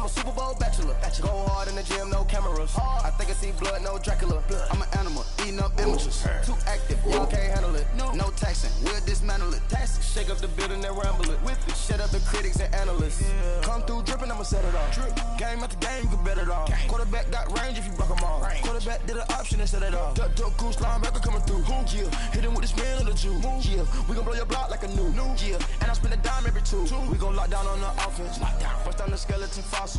I'm a Super Bowl bachelor. Go hard in the gym, no cameras. I think I see blood, no Dracula. I'm an animal, eating up amateurs. Too active, y'all can't handle it. No taxing, we'll dismantle it. Shake up the building and ramble it. Shut up the critics and analysts. Come through dripping, I'ma set it off. Game after game, you can bet it all. Quarterback got range if you block them all. Quarterback did an option and set it off. Duck goose linebacker coming through. Yeah, hit him with this man on the Jew. Yeah, we gon' blow your block like a new. Yeah, and I spend a dime every two. We gon' lock down on the offense. Bust down the skeleton fossil.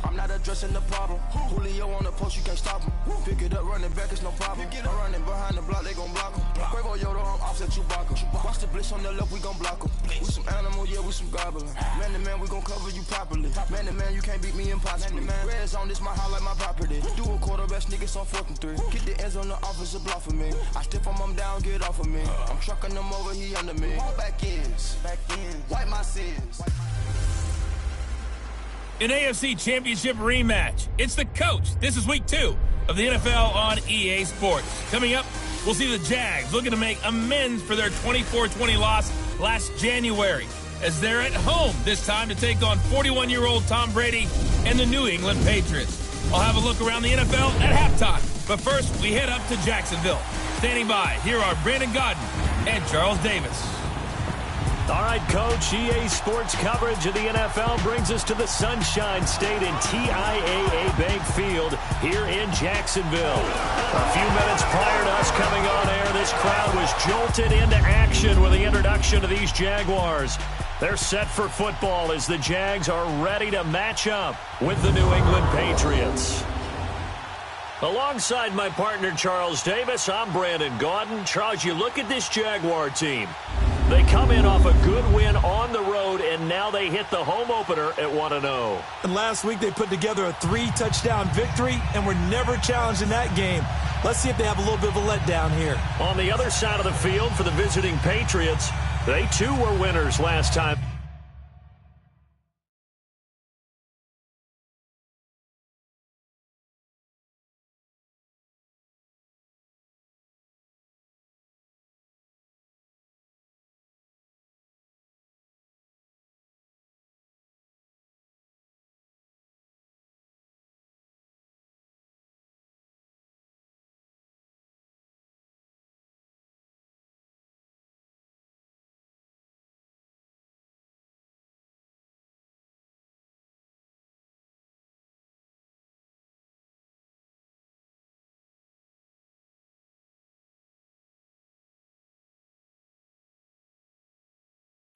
I'm not addressing the problem. Julio on the post, you can't stop him. Pick it up, running back, it's no problem. I'm running behind the block, they gon' block him. Quavo Yoda, I'm offset Chewbacca. Watch the blitz on the left, we gon' block him. We some animal, yeah, we some goblin. Man to man, we gon' cover you properly. Man to man, you can't beat me impossibly. Red zone, this my highlight, my property. Do a quarterback sneakers on 4th and 3. Get the ends on the offensive block for me. I stiff him down, get off of me. I'm trucking them over, he under me. Back ends, wipe my sins. An AFC Championship rematch. It's the coach. This is week 2 of the NFL on EA Sports. Coming up, we'll see the Jags looking to make amends for their 24-20 loss last January, as they're at home this time to take on 41-year-old Tom Brady and the New England Patriots. I'll have a look around the NFL at halftime. But first, we head up to Jacksonville. Standing by, here are Brandon Godden and Charles Davis. All right, Coach, EA Sports coverage of the NFL brings us to the Sunshine State in TIAA Bank Field here in Jacksonville. A few minutes prior to us coming on air, this crowd was jolted into action with the introduction of these Jaguars. They're set for football as the Jags are ready to match up with the New England Patriots. Alongside my partner, Charles Davis, I'm Brandon Gaudin. Charles, you look at this Jaguar team. They come in off a good win on the road, and now they hit the home opener at 1-0. And last week they put together a 3-touchdown victory, and were never challenged in that game. Let's see if they have a little bit of a letdown here. On the other side of the field for the visiting Patriots, they too were winners last time.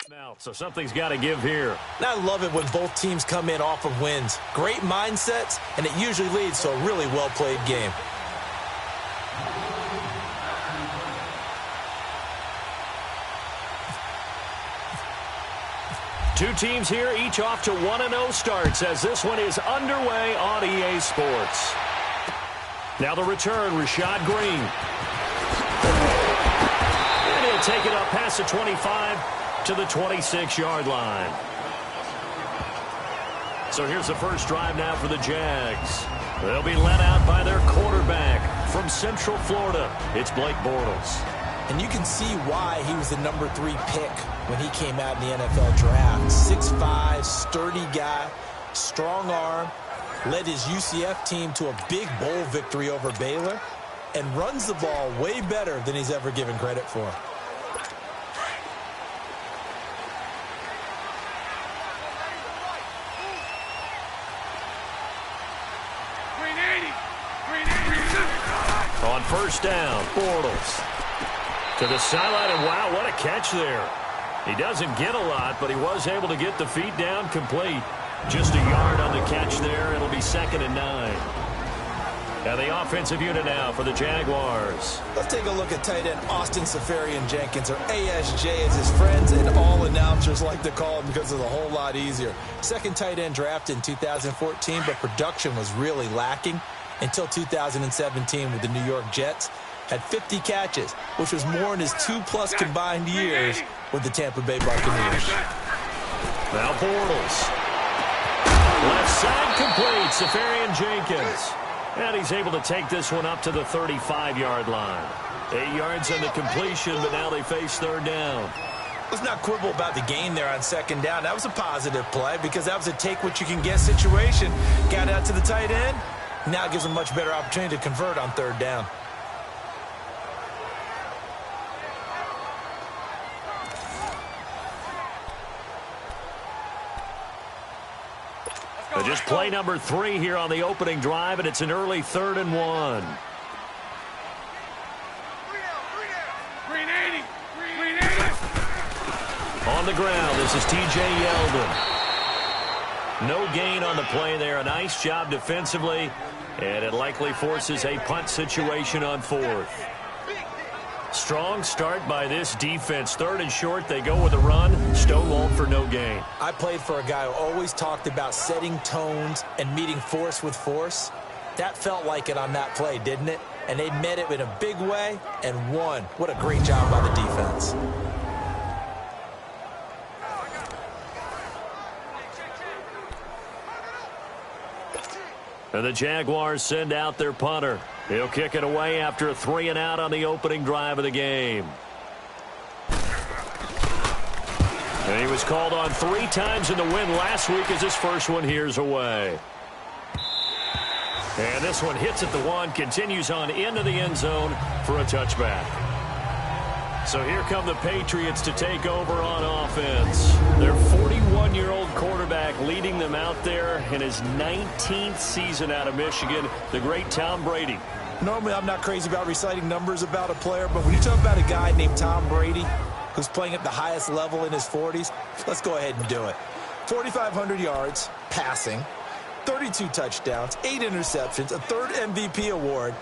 Now, so something's got to give here. And I love it when both teams come in off of wins. Great mindsets, and it usually leads to a really well-played game. Two teams here, each off to 1-0 starts as this one is underway on EA Sports. Now the return, Rashad Green. And he'll take it up past the 25 to the 26-yard line. So here's the first drive now for the Jags. They'll be led out by their quarterback from Central Florida. It's Blake Bortles. And you can see why he was the number 3 pick when he came out in the NFL draft. 6'5", sturdy guy, strong arm, led his UCF team to a big bowl victory over Baylor, and runs the ball way better than he's ever given credit for. On first down, Bortles to the sideline, and wow, what a catch there. He doesn't get a lot, but he was able to get the feet down complete. Just a yard on the catch there. It'll be 2nd and 9. And the offensive unit now for the Jaguars. Let's take a look at tight end Austin Seferian-Jenkins, or ASJ as his friends and all announcers like to call him because it's a whole lot easier. Second tight end drafted in 2014, but production was really lacking until 2017 with the New York Jets. Had 50 catches, which was more in his 2+ combined years with the Tampa Bay Buccaneers. Now Bortles. Left side complete, Seferian-Jenkins. And he's able to take this one up to the 35-yard line. 8 yards on the completion, but now they face third down. Let's not quibble about the gain there on second down. That was a positive play because that was a take-what-you-can-get situation. Got out to the tight end. Now it gives them a much better opportunity to convert on third down. Just play number 3 here on the opening drive, and it's an early 3rd and 1. On the ground, this is T.J. Yeldon. No gain on the play there. A nice job defensively, and it likely forces a punt situation on 4th. Strong start by this defense. 3rd and short, they go with a run. Stonewalled for no gain. I played for a guy who always talked about setting tones and meeting force with force. That felt like it on that play, didn't it? And they met it in a big way and won. What a great job by the defense. And the Jaguars send out their punter. He'll kick it away after a 3-and-out on the opening drive of the game. And he was called on 3 times in the win last week as his first one here's away. And this one hits at the 1, continues on into the end zone for a touchback. So here come the Patriots to take over on offense. Their 41-year-old quarterback leading them out there in his 19th season out of Michigan, the great Tom Brady. Normally, I'm not crazy about reciting numbers about a player, but when you talk about a guy named Tom Brady who's playing at the highest level in his 40s, let's go ahead and do it. 4,500 yards passing, 32 touchdowns, 8 interceptions, a 3rd MVP award.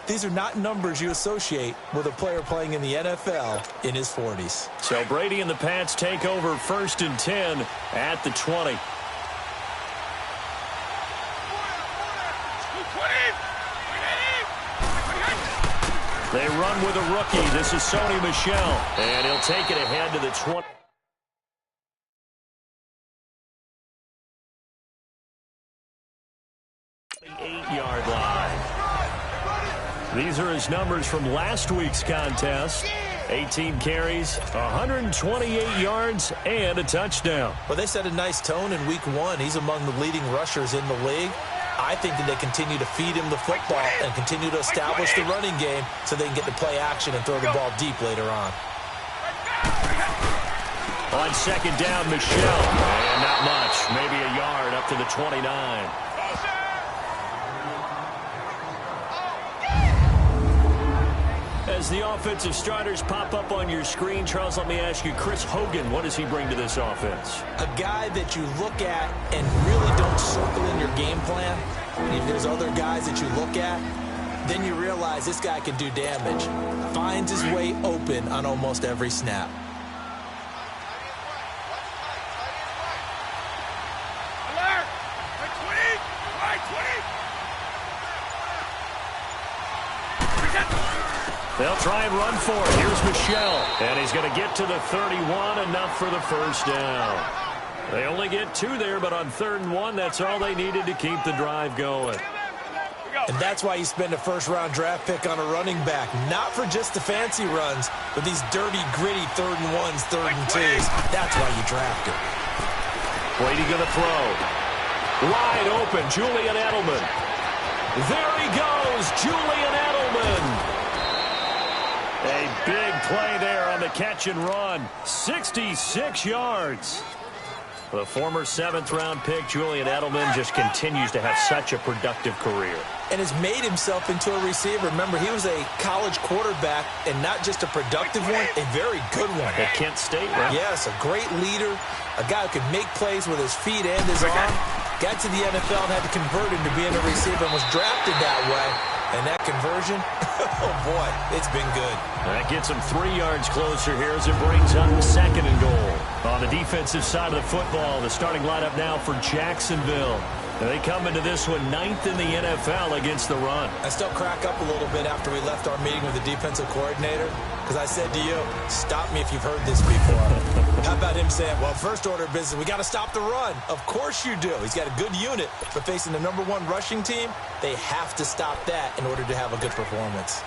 These are not numbers you associate with a player playing in the NFL in his 40s. So Brady and the Pats take over 1st and 10 at the 20. They run with a rookie. This is Sony Michel, and he'll take it ahead to the 20. Yard line. These are his numbers from last week's contest. 18 carries, 128 yards, and a touchdown. Well, they set a nice tone in week 1. He's among the leading rushers in the league. I think that they continue to feed him the football and continue to establish the running game so they can get the play action and throw the ball deep later on. On second down, Michel. And not much. Maybe a yard up to the 29. As the offensive starters pop up on your screen, Charles, let me ask you, Chris Hogan, what does he bring to this offense? A guy that you look at and really don't circle in your game plan. If there's other guys that you look at, then you realize this guy can do damage. Finds his way open on almost every snap. They'll try and run for it. Here's Michel. And he's going to get to the 31, enough for the first down. They only get 2 there, but on 3rd and 1, that's all they needed to keep the drive going. And that's why you spend a first-round draft pick on a running back. Not for just the fancy runs, but these dirty, gritty 3rd and 1s, 3rd and 2s. That's why you draft him. Brady going to throw. Wide open, Julian Edelman. There he goes, Julian Edelman. A big play there on the catch and run. 66 yards. The former 7th-round pick, Julian Edelman, just continues to have such a productive career. And has made himself into a receiver. Remember, he was a college quarterback, and not just a productive one, a very good one. At Kent State, right? Yes, a great leader, a guy who could make plays with his feet and his arm. Got to the NFL and had to convert into being a receiver and was drafted that way. And that conversion, oh boy, it's been good. That gets him 3 yards closer here as it brings up 2nd and goal. On the defensive side of the football, the starting lineup now for Jacksonville. And they come into this one 9th in the NFL against the run. I still crack up a little bit after we left our meeting with the defensive coordinator, because I said to you, stop me if you've heard this before. How about him saying, well, first order of business, we got to stop the run. Of course you do. He's got a good unit, but facing the #1 rushing team, they have to stop that in order to have a good performance.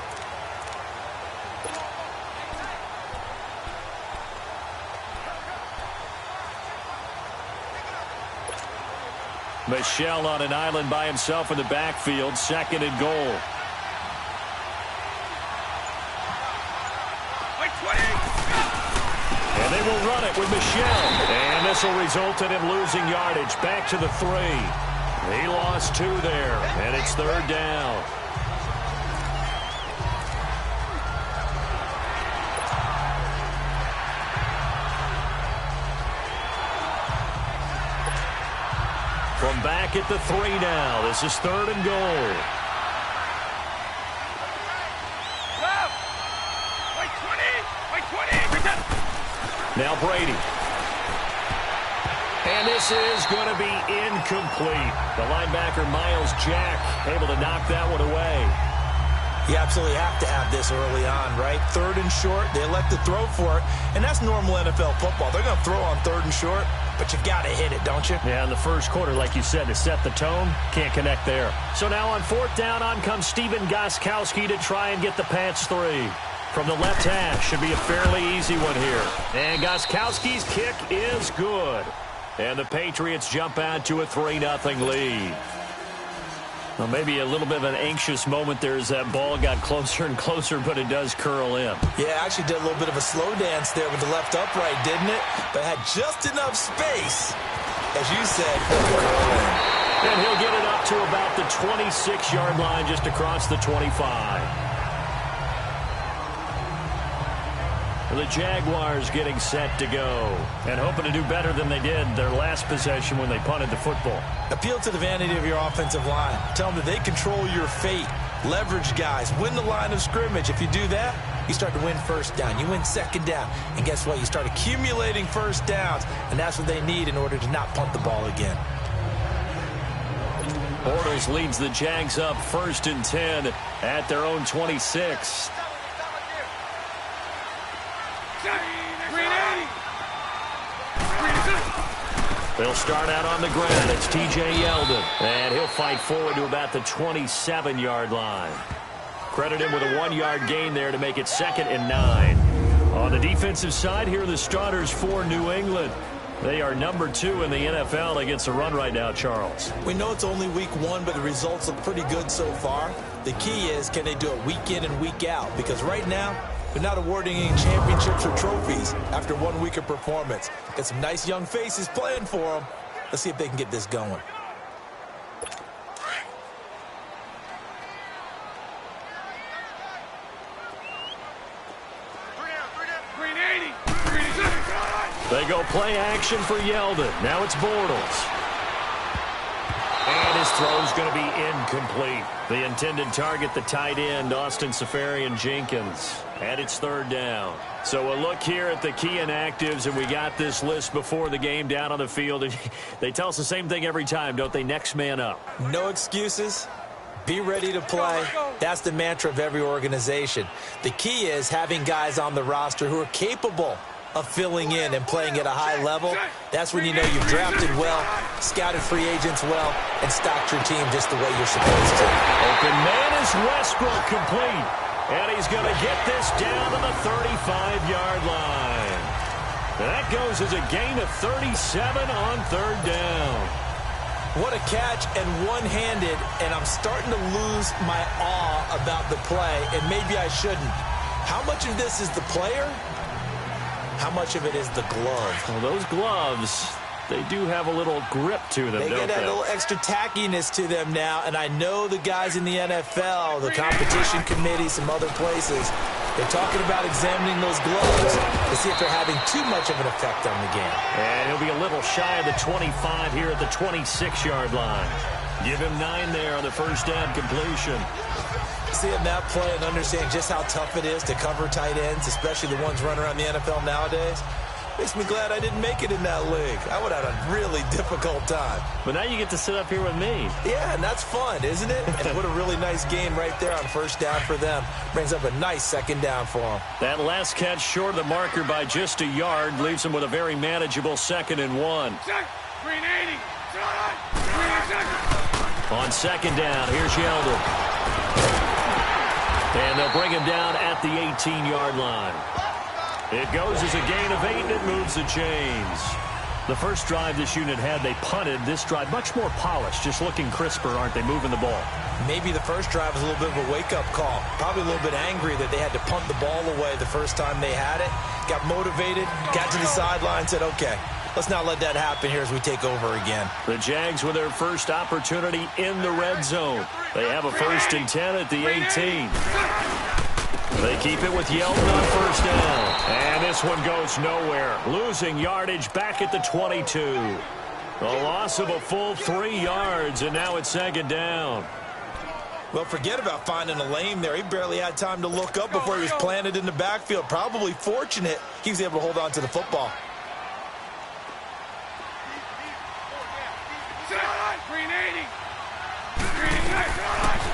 Michel on an island by himself in the backfield, 2nd and goal. And they will run it with Michel. And this will result in him losing yardage. Back to the 3. He lost 2 there, and it's 3rd down. From back at the 3 now. This is 3rd and goal. Now Brady. And this is going to be incomplete. The linebacker, Miles Jack, able to knock that one away. You absolutely have to have this early on, right? 3rd and short, they elect to throw for it, and that's normal NFL football. They're going to throw on 3rd and short, but you got to hit it, don't you? Yeah, in the first quarter, like you said, to set the tone, can't connect there. So now on 4th down, on comes Stephen Gostkowski to try and get the Pats 3. From the left hash, should be a fairly easy one here. And Gostkowski's kick is good. And the Patriots jump out to a 3-0 lead. Well, maybe a little bit of an anxious moment there as that ball got closer and closer, but it does curl in. Yeah, actually did a little bit of a slow dance there with the left upright, didn't it? But had just enough space, as you said, for the curl in. And he'll get it up to about the 26-yard line, just across the 25. The Jaguars getting set to go and hoping to do better than they did their last possession when they punted the football. Appeal to the vanity of your offensive line. Tell them that they control your fate. Leverage guys. Win the line of scrimmage. If you do that, you start to win 1st down. You win 2nd down. And guess what? You start accumulating 1st downs. And that's what they need in order to not punt the ball again. Bortles leads the Jags up 1st and 10 at their own 26. They'll start out on the ground. It's T.J. Yeldon. And he'll fight forward to about the 27-yard line. Credit him with a 1-yard gain there to make it 2nd and 9. On the defensive side, here are the starters for New England. They are number 2 in the NFL against the run right now, Charles. We know it's only week 1, but the results look pretty good so far. The key is, can they do it week in and week out? Because right now, they're not awarding any championships or trophies after 1 week of performance. Got some nice young faces playing for them. Let's see if they can get this going. They go play action for Yeldon. Now it's Bortles. And his throw's going to be incomplete. The intended target, the tight end, Austin Seferian-Jenkins. And it's 3rd down. So a look here at the key inactives, and we got this list before the game down on the field. They tell us the same thing every time, don't they? Next man up. No excuses. Be ready to play. That's the mantra of every organization. The key is having guys on the roster who are capable of filling in and playing at a high level. That's when you know you've drafted well, scouted free agents well, and stocked your team just the way you're supposed to. Open man is Westbrook, complete. And he's going to get this down to the 35-yard line. And that goes as a gain of 37 on 3rd down. What a catch, and one-handed, and I'm starting to lose my awe about the play, and maybe I shouldn't. How much of this is the player? How much of it is the glove? Well, those gloves, they do have a little grip to them, They get that little extra tackiness to them now, and I know the guys in the NFL, the competition committee, some other places, they're talking about examining those gloves to see if they're having too much of an effect on the game. And he'll be a little shy of the 25 here at the 26-yard line. Give him 9 there on the 1st down completion. Seeing that play and understand just how tough it is to cover tight ends, especially the ones running around the NFL nowadays, makes me glad I didn't make it in that league. I would have had a really difficult time. But now you get to sit up here with me. Yeah, and that's fun, isn't it? And what a really nice gain right there on 1st down for them. Brings up a nice 2nd down for them. That last catch short of the marker by just a yard leaves them with a very manageable 2nd and 1. On 2nd down, here's Yeldon. And they'll bring him down at the 18-yard line. It goes as a gain of 8, and it moves the chains. The first drive this unit had, they punted. This drive, much more polished, just looking crisper, aren't they, moving the ball? Maybe the first drive was a little bit of a wake-up call. Probably a little bit angry that they had to punt the ball away the first time they had it. Got motivated, got to the sideline, said, okay, let's not let that happen here as we take over again. The Jags with their first opportunity in the red zone. They have a 1st and 10 at the 18. They keep it with Yeldon on first down. And this one goes nowhere. Losing yardage back at the 22. A loss of a full 3 yards, and now it's 2nd down. Well, forget about finding a lane there. He barely had time to look up before he was planted in the backfield. Probably fortunate he was able to hold on to the football.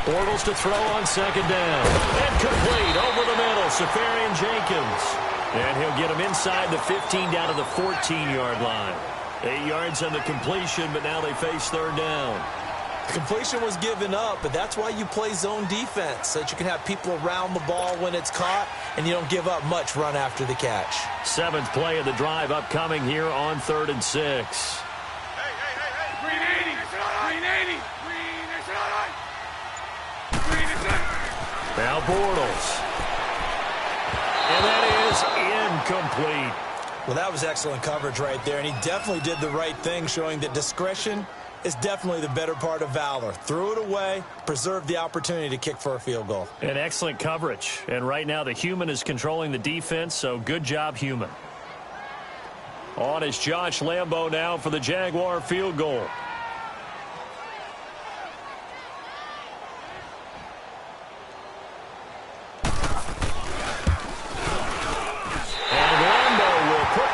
Bortles to throw on 2nd down. And complete over the middle. Safarian Jenkins. And he'll get him inside the 15 down to the 14-yard line. 8 yards on the completion, but now they face 3rd down. The completion was given up, but that's why you play zone defense, so that you can have people around the ball when it's caught, and you don't give up much run after the catch. 7th play of the drive upcoming here on 3rd and 6. Now Bortles. And that is incomplete. Well, that was excellent coverage right there, and he definitely did the right thing, showing that discretion is definitely the better part of valor. Threw it away, preserved the opportunity to kick for a field goal. And excellent coverage. And right now the human is controlling the defense, so good job, human. On is Josh Lambo now for the Jaguar field goal.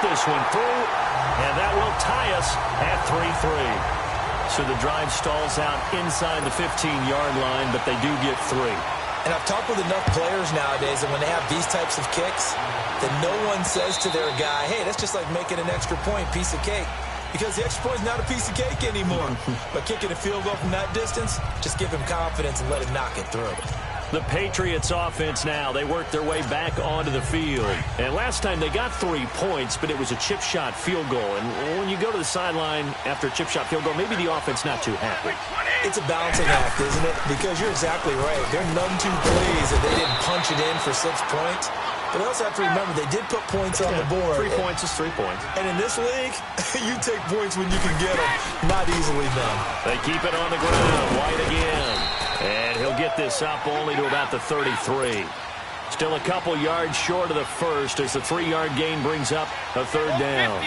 This one through, and that will tie us at 3-3. So the drive stalls out inside the 15-yard line, but they do get 3. And I've talked with enough players nowadays that when they have these types of kicks, that no one says to their guy, hey, that's just like making an extra point, piece of cake. Because the extra point is not a piece of cake anymore. But kicking a field goal from that distance, just give him confidence and let him knock it through. The Patriots offense now, they work their way back onto the field. And last time they got 3 points, but it was a chip shot field goal. And when you go to the sideline after a chip shot field goal, maybe the offense not too happy. It's a balancing act, isn't it? Because you're exactly right. There are none too pleased that they didn't punch it in for 6 points. But they also have to remember they did put points on the board. 3 points is 3 points. And in this league, you take points when you can get them. Not easily done. They keep it on the ground. White again. And he'll get this up only to about the 33. Still a couple yards short of the first as the 3-yard gain brings up a 3rd down.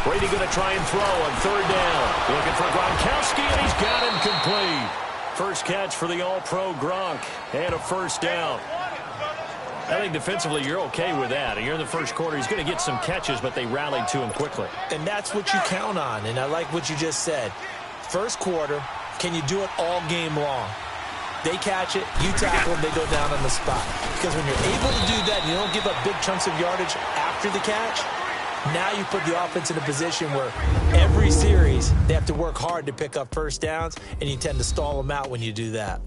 Brady going to try and throw on 3rd down. Looking for Gronkowski, and he's got him complete. First catch for the All-Pro Gronk, and a 1st down. I think defensively you're okay with that. And you're in the first quarter. He's going to get some catches, but they rallied to him quickly. And that's what you count on, and I like what you just said. First quarter, can you do it all game long? They catch it, you tackle them, they go down on the spot. Because when you're able to do that and you don't give up big chunks of yardage after the catch, now you put the offense in a position where every series they have to work hard to pick up first downs, and you tend to stall them out when you do that.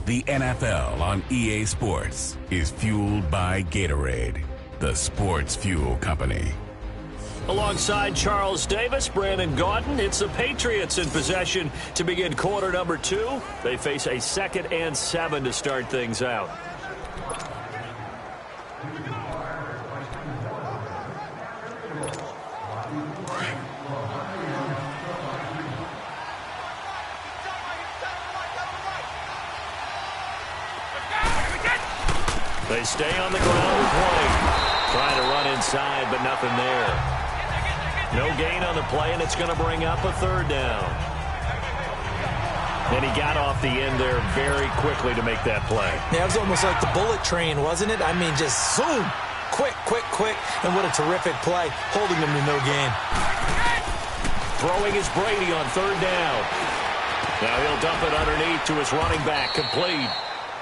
The NFL on EA Sports is fueled by Gatorade, the sports fuel company. Alongside Charles Davis, Brandon Gaudin, it's the Patriots in possession to begin quarter number 2. They face a 2nd and 7 to start things out. They stay on the ground with White. Trying to run inside, but nothing there. No gain on the play, and it's going to bring up a 3rd down. And he got off the end there very quickly to make that play. Yeah, it was almost like the bullet train, wasn't it? I mean, just zoom. Quick, quick, quick. And what a terrific play, holding him to no gain. Throwing is Brady on 3rd down. Now he'll dump it underneath to his running back, complete.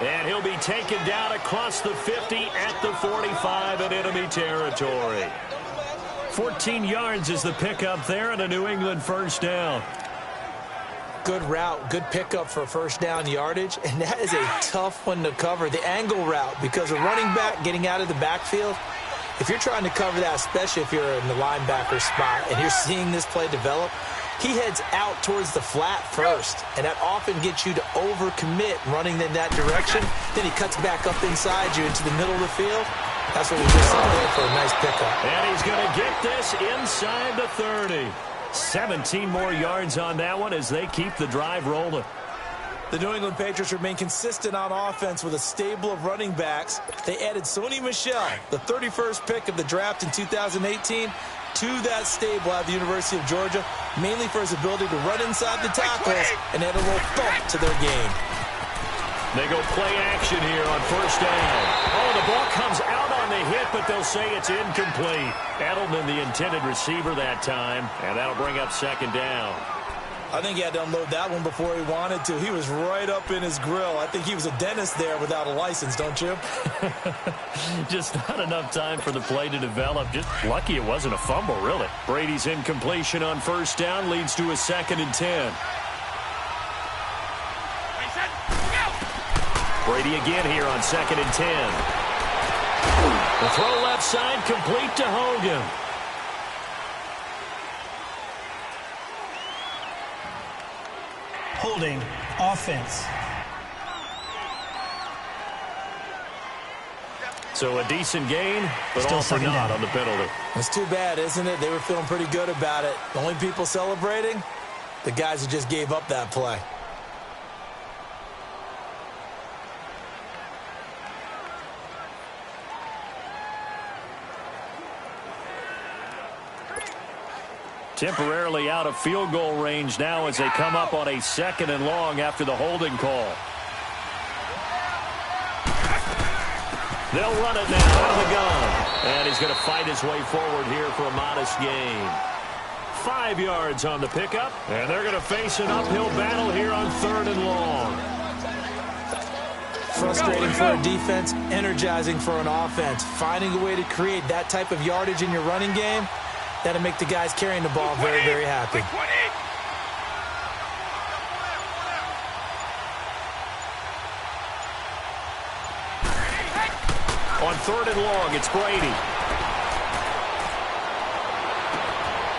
And he'll be taken down across the 50 at the 45 in enemy territory. 14 yards is the pickup there, and a New England first down. Good route, good pickup for first down yardage, and that is a tough one to cover, the angle route, because a running back getting out of the backfield, if you're trying to cover that, especially if you're in the linebacker spot and you're seeing this play develop, he heads out towards the flat first, and that often gets you to overcommit running in that direction. Then he cuts back up inside you into the middle of the field. That's what we just saw there for a nice pickup. And he's going to get this inside the 30. 17 more yards on that one as they keep the drive rolling. The New England Patriots remain consistent on offense with a stable of running backs. They added Sony Michel, the 31st pick of the draft in 2018, to that stable at the University of Georgia, mainly for his ability to run inside the tackles and add a little thump to their game. They go play action here on first down. Oh, the ball comes out on the hit, but they'll say it's incomplete. Edelman, the intended receiver that time, and that'll bring up second down. I think he had to unload that one before he wanted to. He was right up in his grill. I think he was a dentist there without a license, don't you? Just not enough time for the play to develop. Just lucky it wasn't a fumble, really. Brady's incompletion on first down leads to a 2nd and 10. Brady again here on 2nd and 10. The throw left side complete to Hogan. Holding offense. So a decent gain, but Still all for naught down on the penalty. It's too bad, isn't it? They were feeling pretty good about it. The only people celebrating, the guys who just gave up that play. Temporarily out of field goal range now as they come up on a 2nd and long after the holding call. They'll run it now out of the gun. And he's going to fight his way forward here for a modest gain. 5 yards on the pickup. And they're going to face an uphill battle here on 3rd and long. Frustrating for a defense, energizing for an offense. Finding a way to create that type of yardage in your running game, that'll make the guys carrying the ball very, very happy. On 3rd and long, it's Brady.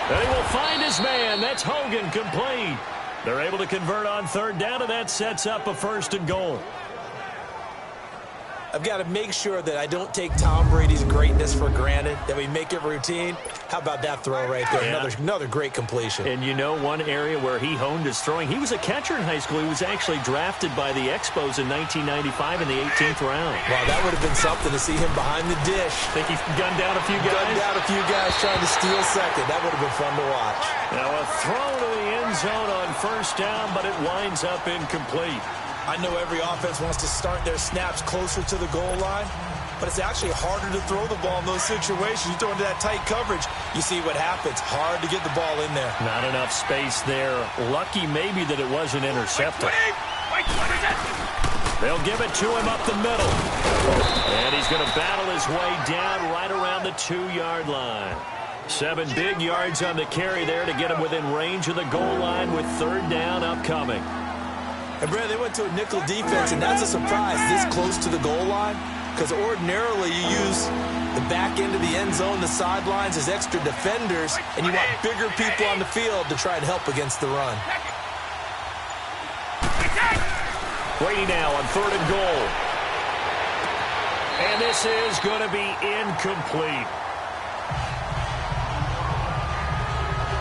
And he will find his man. That's Hogan, complete. They're able to convert on 3rd down, and that sets up a 1st and goal. I've got to make sure that I don't take Tom Brady's greatness for granted, that we make it routine. How about that throw right there? Yeah. Another great completion. And you know one area where he honed his throwing, he was a catcher in high school. He was actually drafted by the Expos in 1995 in the 18th round. Wow, that would have been something to see him behind the dish. Think he gunned down a few guys? Gunned down a few guys trying to steal second. That would have been fun to watch. Now a throw to the end zone on 1st down, but it winds up incomplete. I know every offense wants to start their snaps closer to the goal line, but it's actually harder to throw the ball in those situations. You throw into that tight coverage, you see what happens. Hard to get the ball in there. Not enough space there. Lucky maybe that it wasn't intercepted. They'll give it to him up the middle. And he's going to battle his way down right around the 2-yard line. 7 big yards on the carry there to get him within range of the goal line with 3rd down upcoming. And, Brad, they went to a nickel defense, and that's a surprise this close to the goal line, because ordinarily you use the back end of the end zone, the sidelines as extra defenders, and you want bigger people on the field to try and help against the run. Brady now on 3rd and goal. And this is going to be incomplete.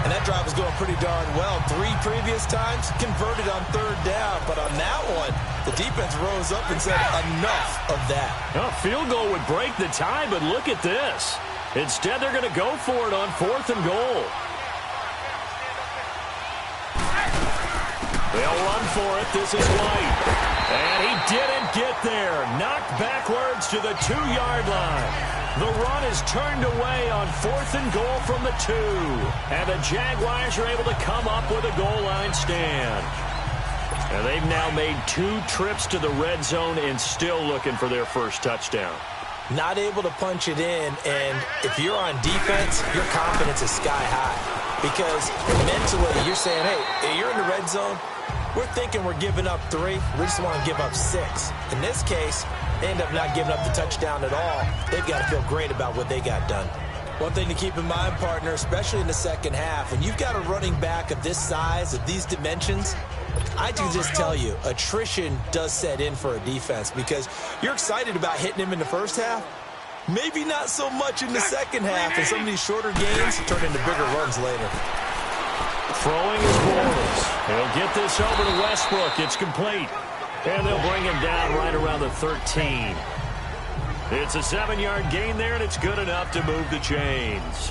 And that drive was going pretty darn well. 3 previous times converted on 3rd down. But on that one, the defense rose up and said, enough of that. A field goal would break the tie, but look at this. Instead, they're going to go for it on 4th and goal. They'll run for it. This is White. And he didn't get there. Knocked backwards to the 2-yard line. The run is turned away on 4th and goal from the 2. And the Jaguars are able to come up with a goal line stand. And they've now made 2 trips to the red zone and still looking for their first touchdown. not able to punch it in, and if you're on defense, your confidence is sky high. Because mentally, you're saying, hey, you're in the red zone. We're thinking we're giving up 3. We just want to give up 6. In this case, they end up not giving up the touchdown at all. They've got to feel great about what they got done. One thing to keep in mind, partner, especially in the second half, when you've got a running back of this size, of these dimensions, I can just tell you, attrition does set in for a defense because you're excited about hitting him in the first half. Maybe not so much in the second half, and some of these shorter gains turn into bigger runs later. Throwing his balls. He'll get this over to Westbrook. It's complete. And they'll bring him down right around the 13. It's a 7-yard gain there, and it's good enough to move the chains.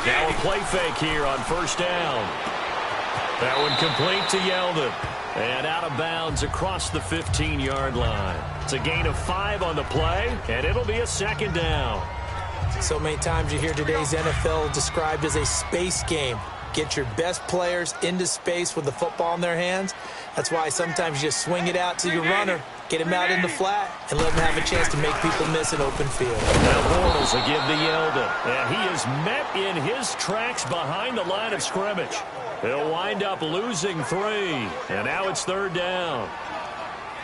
Now a play fake here on first down. That one complete to Yeldon. And out of bounds across the 15-yard line. It's a gain of 5 on the play, and it'll be a second down. So many times you hear today's NFL described as a space game. Get your best players into space with the football in their hands. That's why sometimes you just swing it out to your runner, get him out in the flat, and let him have a chance to make people miss an open field. Now Bortles will give to Yeldon. And he is met in his tracks behind the line of scrimmage. He'll wind up losing 3. And now it's third down.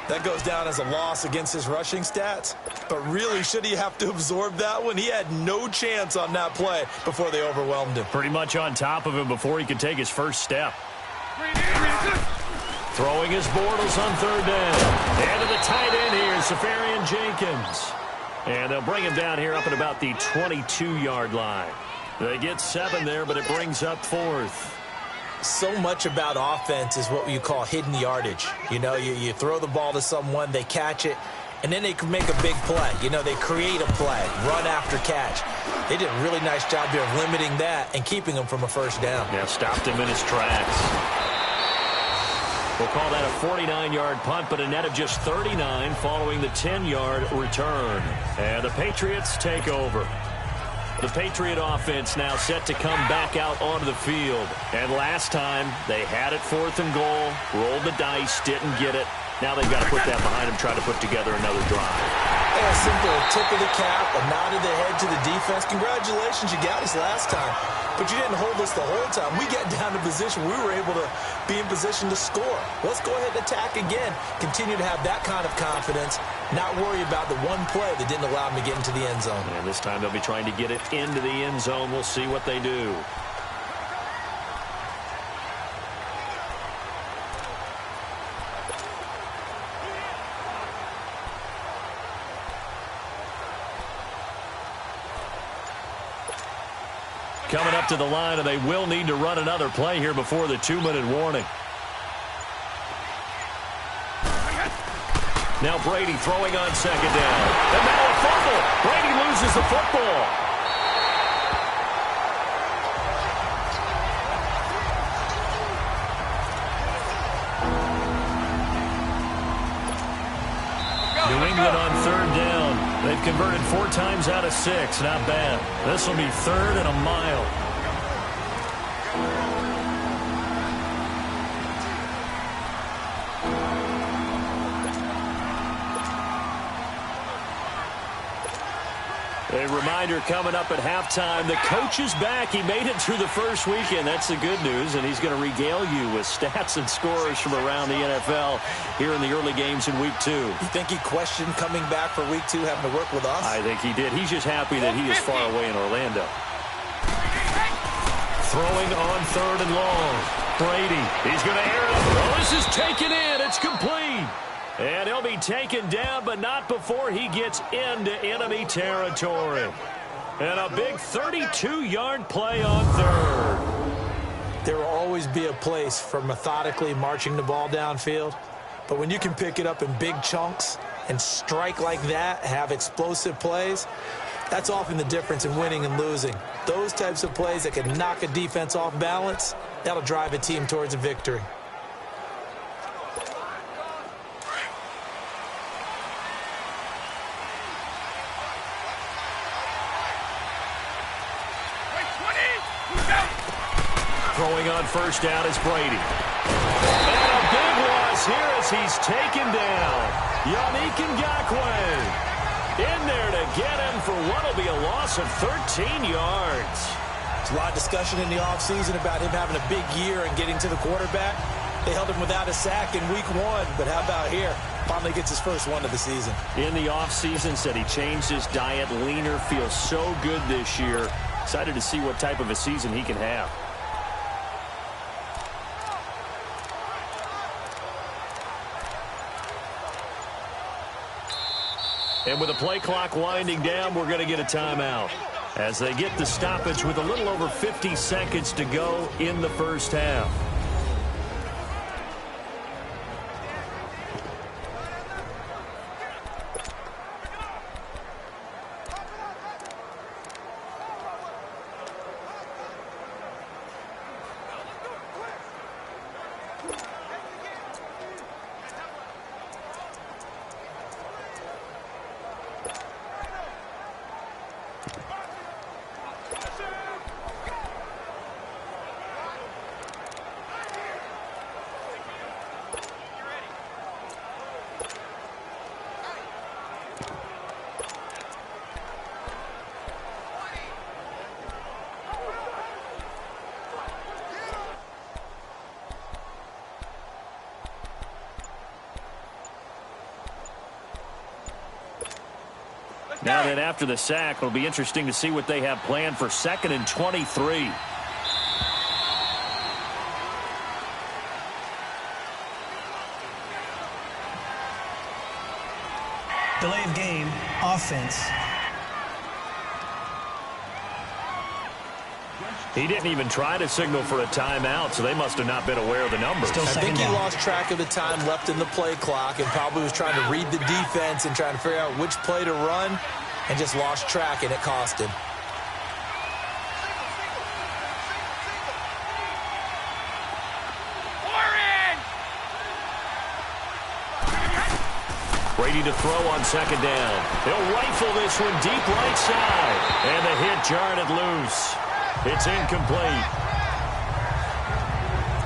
That goes down as a loss against his rushing stats. But really, should he have to absorb that one? He had no chance on that play before they overwhelmed him. Pretty much on top of him before he could take his first step. Throwing his Bortles on third down. And to the tight end here, Safarian Jenkins. And they'll bring him down here up at about the 22-yard line. They get 7 there, but it brings up 4th. So much about offense is what you call hidden yardage. You know, you throw the ball to someone, they catch it, and then they can make a big play. You know, they create a play, run after catch. They did a really nice job here of limiting that and keeping him from a first down. Yeah, stopped him in his tracks. We'll call that a 49-yard punt, but a net of just 39 following the 10-yard return. And the Patriots take over. The Patriot offense now set to come back out onto the field. And last time, they had it 4th and goal, rolled the dice, didn't get it. Now they've got to put that behind them, try to put together another drive. A simple tip of the cap, a nod of the head to the defense. Congratulations, you got us last time. But you didn't hold us the whole time. We got down to position. We were able to be in position to score. Let's go ahead and attack again. Continue to have that kind of confidence. Not worry about the one play that didn't allow them to get into the end zone. And this time they'll be trying to get it into the end zone. We'll see what they do. Coming up to the line, and they will need to run another play here before the 2-minute warning. Now Brady throwing on second down. And now a fumble. Brady loses the football. New England on third down. They've converted 4 times out of 6. Not bad. This will be 3rd and a mile. A reminder coming up at halftime, the coach is back. He made it through the first weekend. That's the good news, and he's going to regale you with stats and scores from around the NFL here in the early games in Week 2. You think he questioned coming back for Week 2, having to work with us? I think he did. He's just happy that he is far away in Orlando. Throwing on 3rd and long. Brady, he's going to air it. Oh, this is taken in. It's complete. And he'll be taken down, but not before he gets into enemy territory. And a big 32-yard play on 3rd. There will always be a place for methodically marching the ball downfield. But when you can pick it up in big chunks and strike like that, have explosive plays, that's often the difference in winning and losing. Those types of plays that can knock a defense off balance, that'll drive a team towards a victory. Throwing on first down is Brady. And a big loss here as he's taken down. Yannick Ngakoue in there to get him for what will be a loss of 13 yards. There's a lot of discussion in the offseason about him having a big year and getting to the quarterback. They held him without a sack in week 1, but how about here? Finally gets his first one of the season. In the offseason, said he changed his diet, leaner, feels so good this year. Excited to see what type of a season he can have. And with the play clock winding down, we're going to get a timeout as they get the stoppage with a little over 50 seconds to go in the first half. Now then, after the sack, it'll be interesting to see what they have planned for 2nd and 23. Delay of game, offense. He didn't even try to signal for a timeout, so they must have not been aware of the numbers. I think he lost track of the time left in the play clock and probably was trying to read the defense and trying to figure out which play to run and just lost track, and it cost him. Brady to throw on 2nd down. He'll rifle this one deep right side. And the hit jarred it loose. It's incomplete.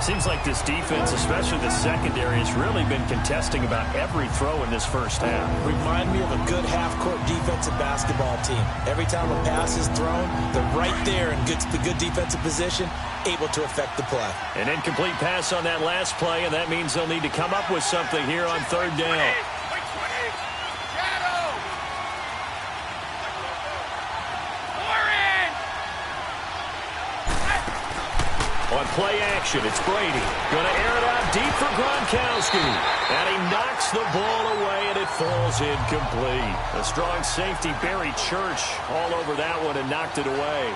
Seems like this defense, especially the secondary, has really been contesting about every throw in this first half. Remind me of a good half-court defensive basketball team. Every time a pass is thrown, they're right there in good defensive position, able to affect the play. An incomplete pass on that last play, and that means they'll need to come up with something here on 3rd down. On play action, it's Brady. Going to air it out deep for Gronkowski. And he knocks the ball away, and it falls incomplete. A strong safety, Barry Church, all over that one and knocked it away.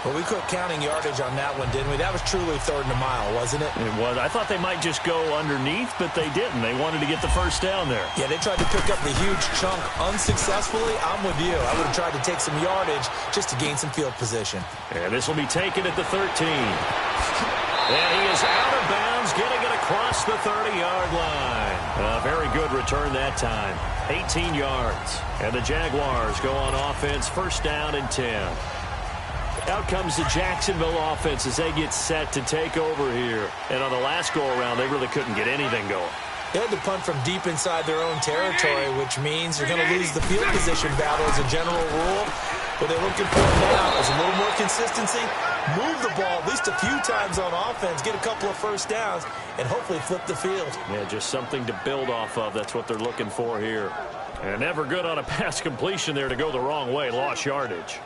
Well, we quit counting yardage on that one, didn't we? That was truly 3rd and a mile, wasn't it? It was. I thought they might just go underneath, but they didn't. They wanted to get the first down there. Yeah, they tried to pick up the huge chunk unsuccessfully. I'm with you. I would have tried to take some yardage just to gain some field position. And this will be taken at the 13. And he is out of bounds, getting it across the 30-yard line. A very good return that time. 18 yards. And the Jaguars go on offense, 1st down and 10. Out comes the Jacksonville offense as they get set to take over here. And on the last go-around, they really couldn't get anything going. They had to punt from deep inside their own territory, which means they're going to lose the field position battle as a general rule. What they're looking for now is a little more consistency, move the ball at least a few times on offense, get a couple of first downs, and hopefully flip the field. Yeah, just something to build off of. That's what they're looking for here. And never good on a pass completion there to go the wrong way. Lost yardage.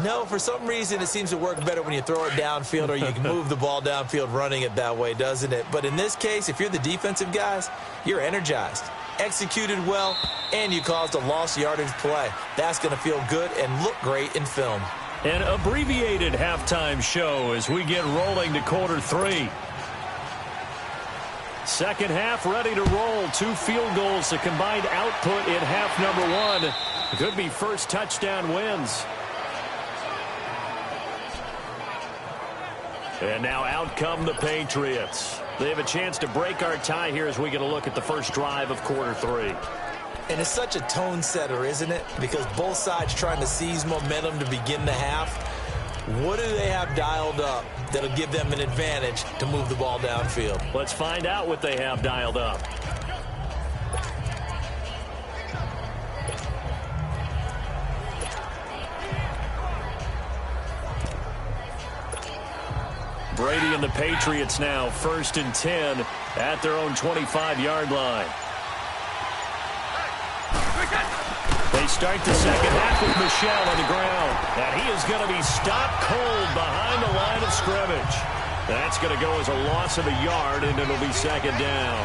No, for some reason it seems to work better when you throw it downfield or you can move the ball downfield running it that way, doesn't it? But in this case, if you're the defensive guys, you're energized, executed well, and you caused a lost yardage play. That's going to feel good and look great in film. An abbreviated halftime show as we get rolling to quarter 3. Second half ready to roll. 2 field goals, the combined output in half number 1. Could be first touchdown wins. And now out come the Patriots. They have a chance to break our tie here as we get a look at the first drive of quarter 3. And it's such a tone setter, isn't it? Because both sides trying to seize momentum to begin the half. What do they have dialed up that'll give them an advantage to move the ball downfield? Let's find out what they have dialed up. Brady and the Patriots now 1st and 10 at their own 25-yard line. They start the second half with Michel on the ground. And he is going to be stopped cold behind the line of scrimmage. That's going to go as a loss of a yard, and it'll be second down.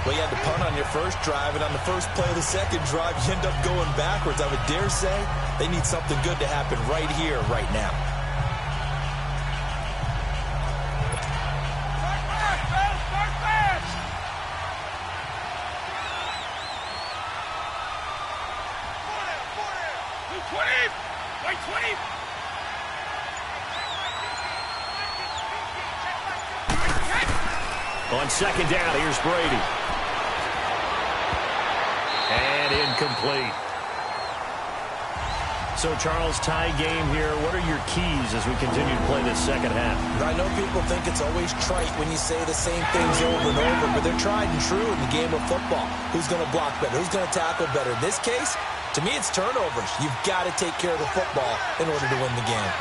Well, you had to punt on your first drive, and on the first play of the second drive, you end up going backwards. I would dare say they need something good to happen right here, right now. On second down, here's Brady. And incomplete. So, Charles, tie game here. What are your keys as we continue to play this second half? I know people think it's always trite when you say the same things over and over, but they're tried and true in the game of football. Who's going to block better? Who's going to tackle better? In this case, to me, it's turnovers. You've got to take care of the football in order to win the game.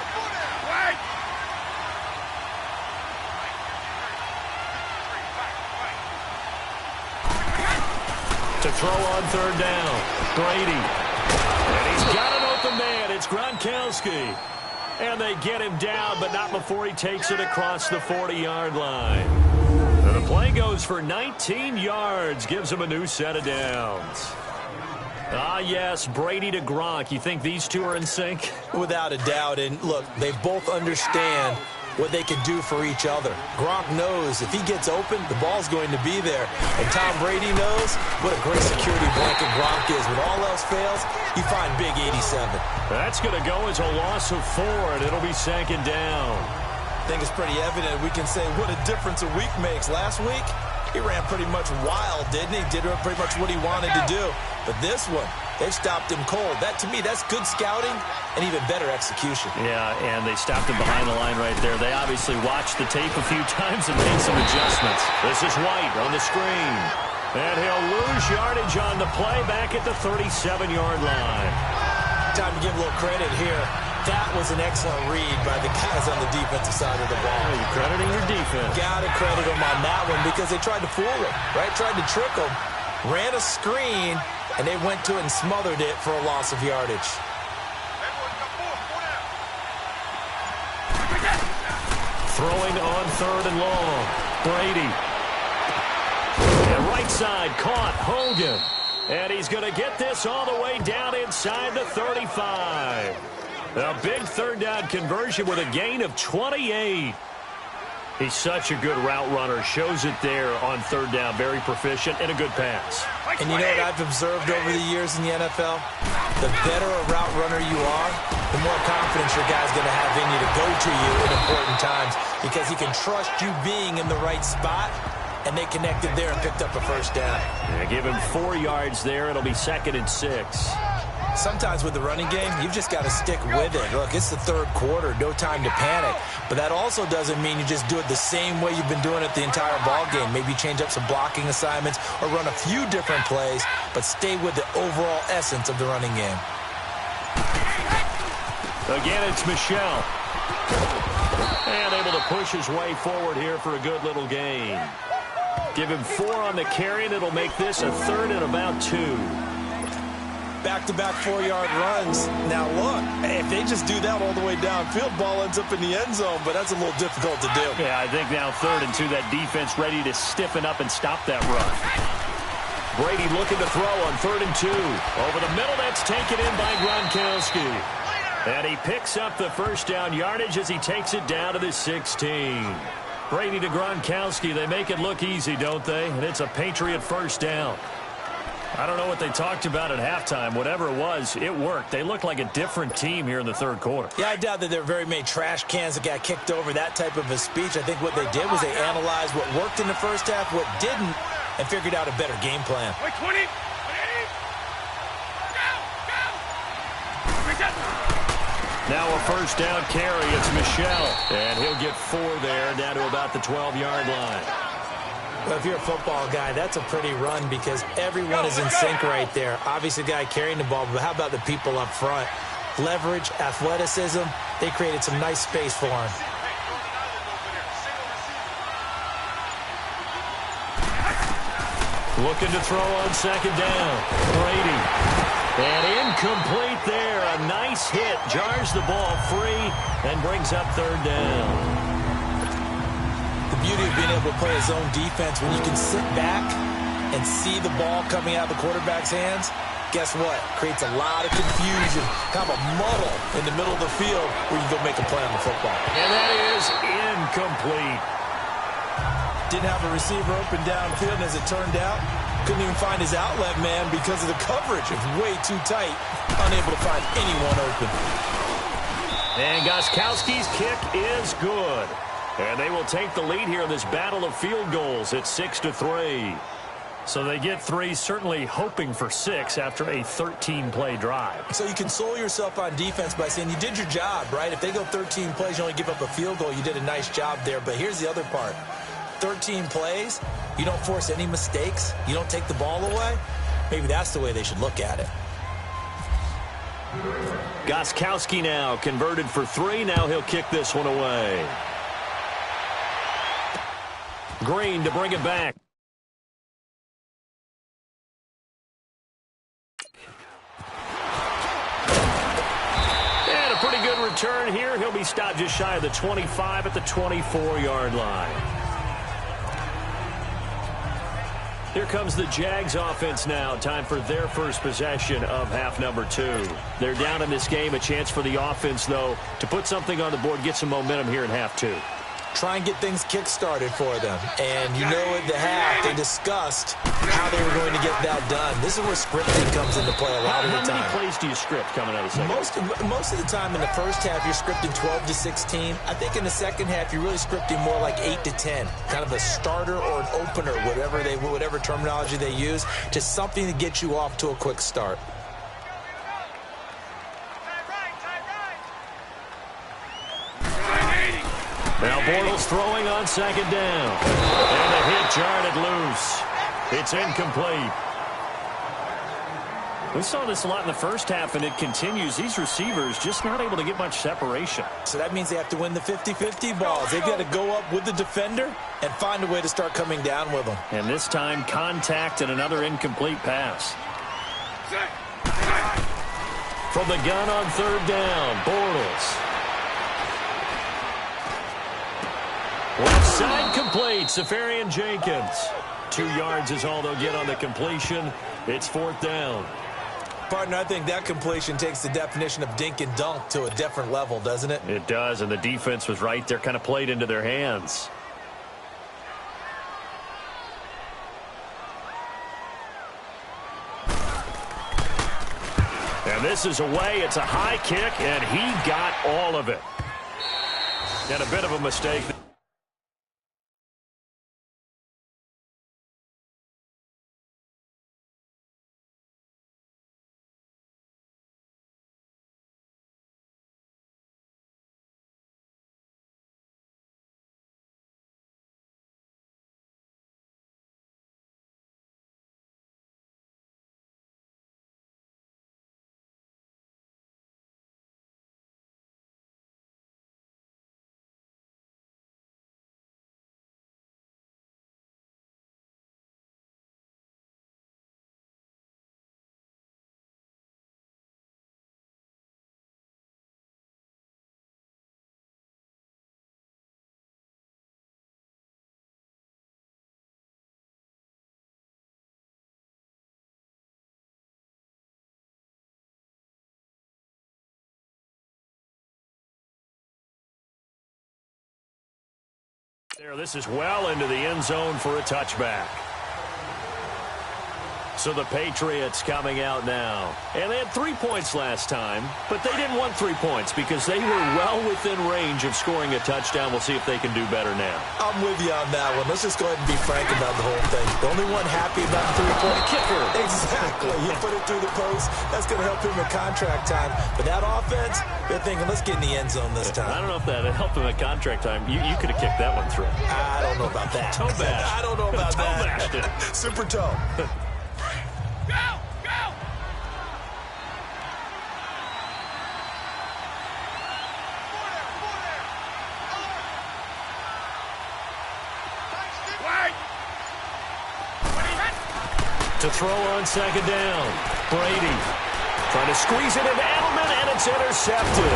To throw on third down, Brady. And he's got an open man. It's Gronkowski. And they get him down, but not before he takes it across the 40-yard line. And the play goes for 19 yards, gives him a new set of downs. Ah, yes, Brady to Gronk. You think these two are in sync? Without a doubt. And look, they both understand what they can do for each other. Gronk knows if he gets open, the ball's going to be there. And Tom Brady knows what a great security blanket Gronk is. When all else fails, you find big 87. That's going to go as a loss of 4, and it'll be second down. I think it's pretty evident. We can say what a difference a week makes. Last week, he ran pretty much wild, didn't he? Did pretty much what he wanted to do. But this one, they've stopped him cold. That, to me, that's good scouting and even better execution. Yeah, and they stopped him behind the line right there. They obviously watched the tape a few times and made some adjustments. This is White on the screen. And he'll lose yardage on the play back at the 37-yard line. Time to give a little credit here. That was an excellent read by the guys on the defensive side of the ball. Oh, you're crediting your defense. Got to credit them on that one because they tried to fool him, right? Tried to trick him. Ran a screen, and they went to it and smothered it for a loss of yardage. Throwing on third and long. Brady. And right side caught. Hogan. And he's going to get this all the way down inside the 35. A big third down conversion with a gain of 28. He's such a good route runner. Shows it there on third down. Very proficient and a good pass. And you know what I've observed over the years in the NFL? The better a route runner you are, the more confidence your guy's going to have in you to go to you in important times because he can trust you being in the right spot, and they connected there and picked up a first down. Yeah, give him 4 yards there. It'll be 2nd and 6. Sometimes with the running game, you've just got to stick with it. Look, it's the third quarter, no time to panic. But that also doesn't mean you just do it the same way you've been doing it the entire ball game. Maybe change up some blocking assignments or run a few different plays, but stay with the overall essence of the running game. Again, it's Michel. And able to push his way forward here for a good little gain. Give him 4 on the carry, and it'll make this a 3rd and about 2. Back-to-back 4-yard runs. Now, look, if they just do that all the way downfield, ball ends up in the end zone, but that's a little difficult to do. Yeah, I think now 3rd and 2, that defense ready to stiffen up and stop that run. Brady looking to throw on 3rd and 2. Over the middle, that's taken in by Gronkowski. And he picks up the first down yardage as he takes it down to the 16. Brady to Gronkowski. They make it look easy, don't they? And it's a Patriot first down. I don't know what they talked about at halftime. Whatever it was, it worked. They looked like a different team here in the third quarter. Yeah, I doubt that there were very many trash cans that got kicked over, that type of a speech. I think what they did was they analyzed what worked in the first half, what didn't, and figured out a better game plan. 2 Now a first down carry. It's Michel. And he'll get 4 there, down to about the 12-yard line. Well, if you're a football guy, that's a pretty run because everyone is in sync right there. Obviously, the guy carrying the ball, but how about the people up front? Leverage, athleticism, they created some nice space for him. Looking to throw on second down. Brady. And incomplete there. A nice hit. Jars the ball free and brings up third down. The beauty of being able to play a zone defense, when you can sit back and see the ball coming out of the quarterback's hands, guess what? Creates a lot of confusion, kind of a muddle in the middle of the field where you go make a play on the football. And that is incomplete. Didn't have a receiver open downfield, and as it turned out, couldn't even find his outlet man because of the coverage. It's way too tight, unable to find anyone open. And Gostkowski's kick is good. And they will take the lead here in this battle of field goals at 6-3. So they get 3, certainly hoping for 6 after a 13-play drive. So you console yourself on defense by saying you did your job, right? If they go 13 plays, you only give up a field goal, you did a nice job there. But here's the other part. 13 plays, you don't force any mistakes, you don't take the ball away. Maybe that's the way they should look at it. Gostkowski now converted for 3. Now he'll kick this one away. Green to bring it back. And a pretty good return here. He'll be stopped just shy of the 25 at the 24-yard line. Here comes the Jags offense now. Time for their first possession of half number 2. They're down in this game. A chance for the offense, though, to put something on the board, get some momentum here in half 2. Try and get things kick-started for them. And you know at the half, they discussed how they were going to get that done. This is where scripting comes into play a lot of the time. How many plays do you script coming out of the second? Most of the time in the first half, you're scripting 12 to 16. I think in the second half, you're really scripting more like 8 to 10. Kind of a starter or an opener, whatever terminology they use, just something to get you off to a quick start. Now Bortles throwing on second down. And the hit jarred it loose. It's incomplete. We saw this a lot in the first half, and it continues. These receivers just not able to get much separation. So that means they have to win the 50-50 balls. They've got to go up with the defender and find a way to start coming down with them. And this time, contact and another incomplete pass. From the gun on third down, Bortles. Left side complete, Safarian Jenkins. 2 yards is all they'll get on the completion. It's 4th down. Partner, I think that completion takes the definition of dink and dunk to a different level, doesn't it? It does, and the defense was right there, kind of played into their hands. And this is away. It's a high kick, and he got all of it. And a bit of a mistake. There, this is well into the end zone for a touchback. So the Patriots coming out now. And they had 3 points last time, but they didn't want 3 points because they were well within range of scoring a touchdown. We'll see if they can do better now. I'm with you on that one. Let's just go ahead and be frank about the whole thing. The only one happy about the 3-point kicker. Exactly. You put it through the post. That's going to help him with contract time. But that offense, they're thinking, let's get in the end zone this time. I don't know if that helped him at contract time. You could have kicked that one through. I don't know about that. Toe bash. I don't know about toe that. Bashed it. Super toe. To throw on second down. Brady trying to squeeze it into Edelman, and it's intercepted.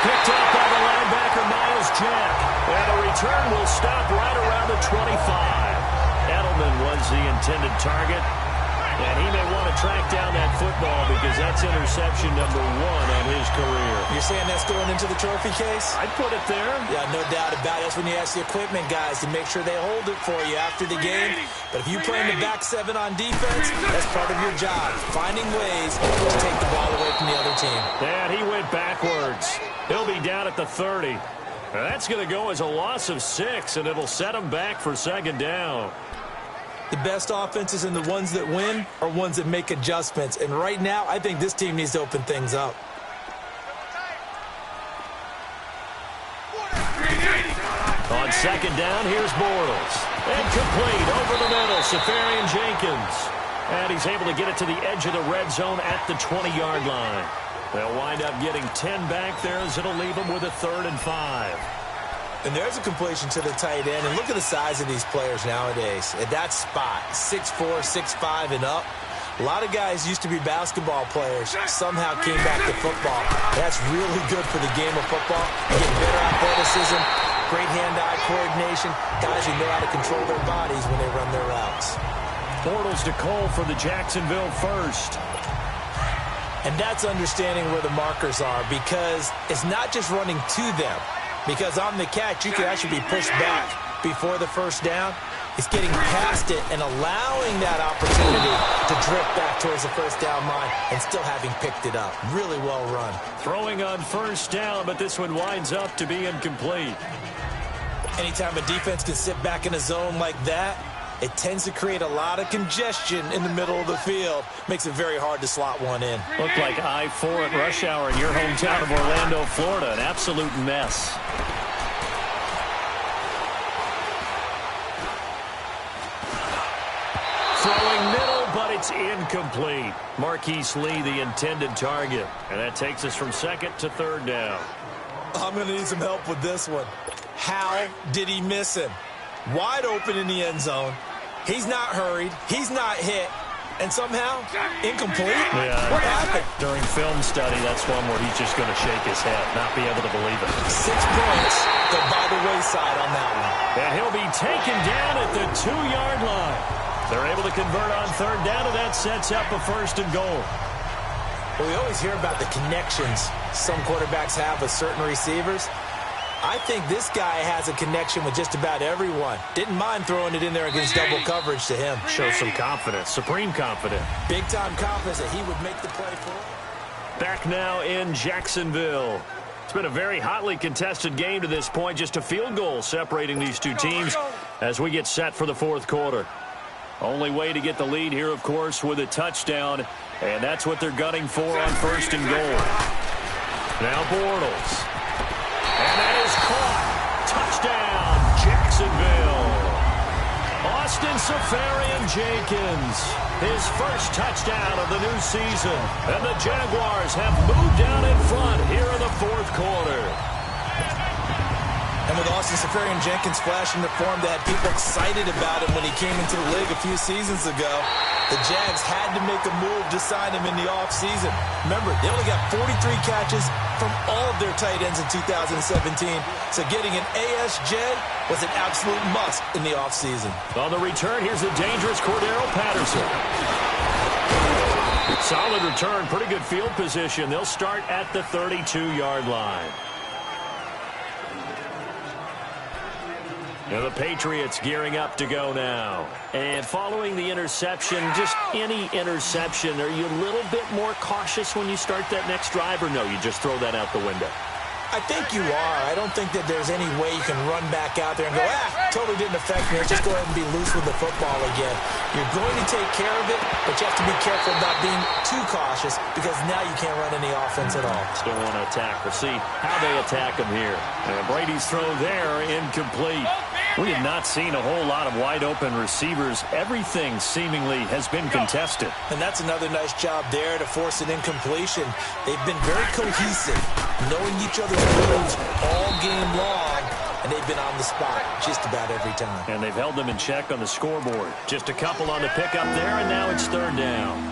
Picked up by the linebacker, Miles Jack. And the return will stop right around the 25. Edelman was the intended target. And he may want to track down that football because that's interception number 1 on his career. You're saying that's going into the trophy case? I'd put it there. Yeah, no doubt about it. That's when you ask the equipment guys to make sure they hold it for you after the game. But if you play in the back 7 on defense, that's part of your job, finding ways to take the ball away from the other team. And he went backwards. He'll be down at the 30. Now that's going to go as a loss of 6, and it'll set him back for second down. The best offenses and the ones that win are ones that make adjustments. And right now, I think this team needs to open things up. On second down, here's Bortles. And complete over the middle, Safarian Jenkins. And he's able to get it to the edge of the red zone at the 20-yard line. They'll wind up getting 10 back there as it'll leave them with a 3rd and 5. And there's a completion to the tight end. And look at the size of these players nowadays. At that spot, 6'4", 6'5", and up. A lot of guys used to be basketball players. Somehow came back to football. That's really good for the game of football. You get better athleticism, great hand-eye coordination. Guys who know how to control their bodies when they run their routes. Bortles to Cole for the Jacksonville first. And that's understanding where the markers are, because it's not just running to them. Because on the catch, you can actually be pushed back before the first down. It's getting past it and allowing that opportunity to drift back towards the first down line and still having picked it up. Really well run. Throwing on first down, but this one winds up to be incomplete. Anytime a defense can sit back in a zone like that, it tends to create a lot of congestion in the middle of the field. Makes it very hard to slot one in. Looked like I-4 at rush hour in your hometown of Orlando, Florida. An absolute mess. Throwing middle, but it's incomplete. Marquise Lee, the intended target. And that takes us from 2nd to 3rd down. I'm going to need some help with this one. How did he miss him? Wide open in the end zone. He's not hurried. He's not hit. And somehow, incomplete? Yeah, what happened? During film study, that's one where he's just going to shake his head, not be able to believe it. 6 points go by the wayside on that one. And he'll be taken down at the 2-yard line. They're able to convert on 3rd down, and that sets up a 1st and goal. Well, we always hear about the connections some quarterbacks have with certain receivers. I think this guy has a connection with just about everyone. Didn't mind throwing it in there against double coverage to him. Shows some confidence, supreme confidence. Big-time confidence that he would make the play for him. Back now in Jacksonville. It's been a very hotly contested game to this point. Just a field goal separating these two teams as we get set for the 4th quarter. Only way to get the lead here, of course, with a touchdown. And that's what they're gunning for on 1st and goal. Now Bortles. And that is caught. Touchdown, Jacksonville. Austin Safarian Jenkins, his first touchdown of the new season. And the Jaguars have moved down in front here in the 4th quarter. And with Austin Safarian Jenkins flashing the form that had people excited about him when he came into the league a few seasons ago, the Jags had to make a move to sign him in the offseason. Remember, they only got 43 catches from all of their tight ends in 2017, so getting an ASJ was an absolute must in the offseason. On the return, here's the dangerous Cordero Patterson. Solid return, pretty good field position. They'll start at the 32-yard line. Now the Patriots gearing up to go now. And following the interception, just any interception, are you a little bit more cautious when you start that next drive, or no, you just throw that out the window? I think you are. I don't think that there's any way you can run back out there and go, totally didn't affect me. Let's just go ahead and be loose with the football again. You're going to take care of it, but you have to be careful about being too cautious because now you can't run any offense at all. Still want to attack. We'll see how they attack him here. And Brady's throw there, incomplete. We have not seen a whole lot of wide-open receivers. Everything seemingly has been contested. And that's another nice job there to force an incompletion. They've been very cohesive, knowing each other's moves all game long, and they've been on the spot just about every time. And they've held them in check on the scoreboard. Just a couple on the pickup there, and now it's third down.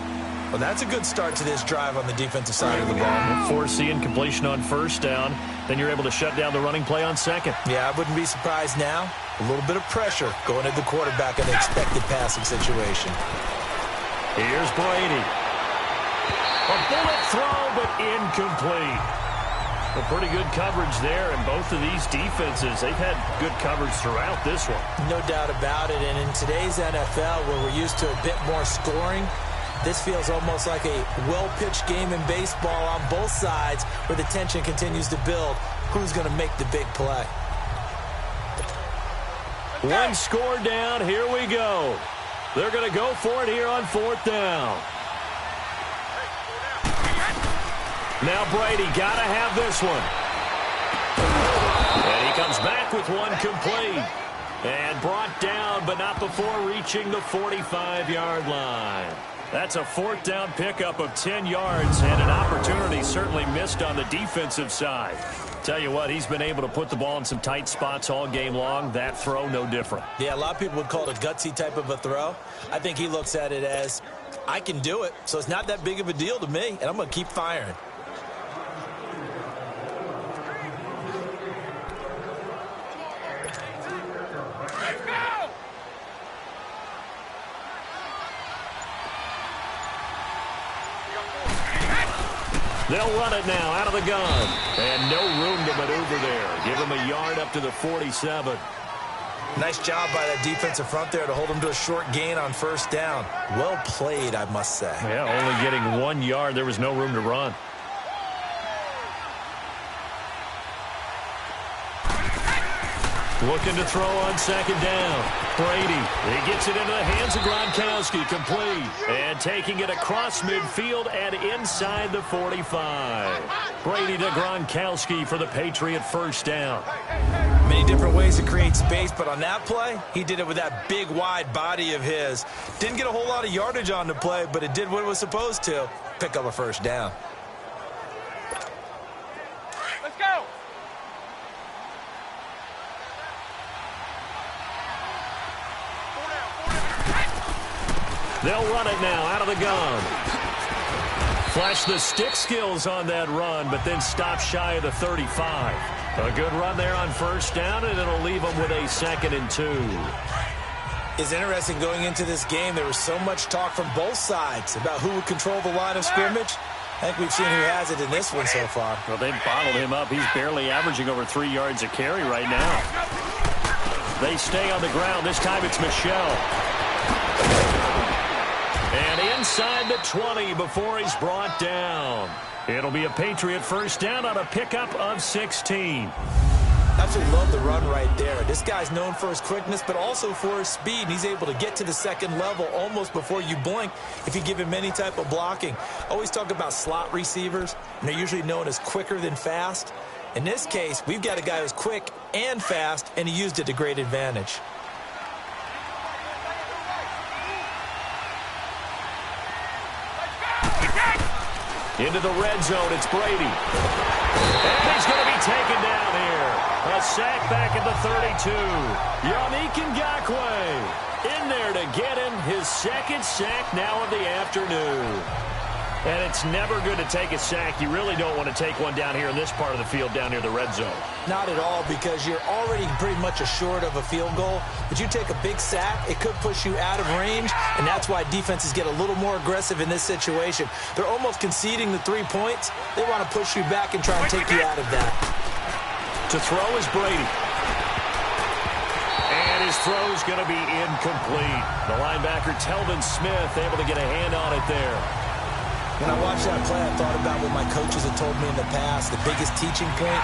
Well, that's a good start to this drive on the defensive side of the ball. Force the incompletion on first down. Then you're able to shut down the running play on second. Yeah, I wouldn't be surprised now. A little bit of pressure going at the quarterback in the expected passing situation. Here's Brady. A bullet throw, but incomplete. A pretty good coverage there, and both of these defenses, they've had good coverage throughout this one. No doubt about it, and in today's NFL, where we're used to a bit more scoring, this feels almost like a well-pitched game in baseball on both sides where the tension continues to build. Who's going to make the big play? One score down. Here we go. They're going to go for it here on fourth down. Now Brady got to have this one. And he comes back with one complete. And brought down, but not before reaching the 45-yard line. That's a fourth down pickup of 10 yards and an opportunity certainly missed on the defensive side. Tell you what, he's been able to put the ball in some tight spots all game long. That throw, no different. Yeah, a lot of people would call it a gutsy type of a throw. I think he looks at it as, I can do it, so it's not that big of a deal to me, and I'm going to keep firing. They'll run it now out of the gun. And no room to maneuver there. Give him a yard up to the 47. Nice job by that defensive front there to hold him to a short gain on first down. Well played, I must say. Yeah, only getting 1 yard. There was no room to run. Looking to throw on second down. Brady, he gets it into the hands of Gronkowski, complete. And taking it across midfield and inside the 45. Brady to Gronkowski for the Patriot first down. Many different ways to create space, but on that play, he did it with that big, wide body of his. Didn't get a whole lot of yardage on the play, but it did what it was supposed to. Pick up a first down. Let's go! They'll run it now out of the gun. Flash the stick skills on that run, but then stop shy of the 35. A good run there on first down, and it'll leave them with a 2nd and 2. It's interesting going into this game. There was so much talk from both sides about who would control the line of scrimmage. I think we've seen who has it in this one so far. Well, they've bottled him up. He's barely averaging over 3 yards a carry right now. They stay on the ground. This time it's Michel. And inside the 20 before he's brought down. It'll be a Patriot first down on a pickup of 16. Absolutely love the run right there. This guy's known for his quickness, but also for his speed. He's able to get to the second level almost before you blink if you give him any type of blocking. Always talk about slot receivers, and they're usually known as quicker than fast. In this case, we've got a guy who's quick and fast, and he used it to great advantage. Into the red zone, it's Brady. And he's going to be taken down here. A sack back at the 32. Yannick Ngakoue in there to get him his second sack now of the afternoon. And it's never good to take a sack. You really don't want to take one down here in this part of the field down near the red zone. Not at all, because you're already pretty much assured of a field goal. But you take a big sack, it could push you out of range, and that's why defenses get a little more aggressive in this situation. They're almost conceding the 3 points. They want to push you back and try and take you out of that. To throw is Brady. And his throw is going to be incomplete. The linebacker, Telvin Smith, able to get a hand on it there. When I watched that play, I thought about what my coaches had told me in the past. The biggest teaching point,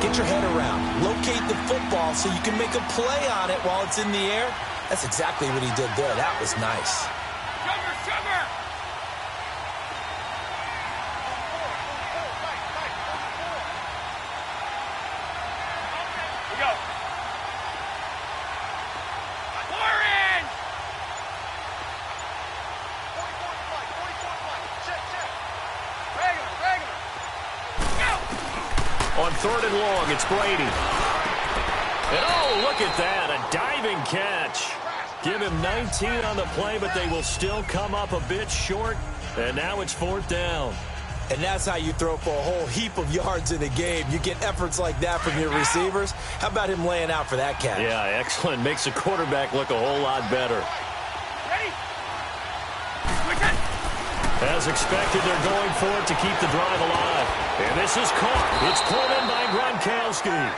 get your head around. Locate the football so you can make a play on it while it's in the air. That's exactly what he did there. That was nice. On 3rd and long, it's Brady. And oh, look at that, a diving catch. Give him 19 on the play, but they will still come up a bit short. And now it's 4th down. And that's how you throw for a whole heap of yards in a game. You get efforts like that from your receivers. How about him laying out for that catch? Yeah, excellent. Makes the quarterback look a whole lot better. As expected, they're going for it to keep the drive alive. And this is caught. It's pulled in by Gronkowski.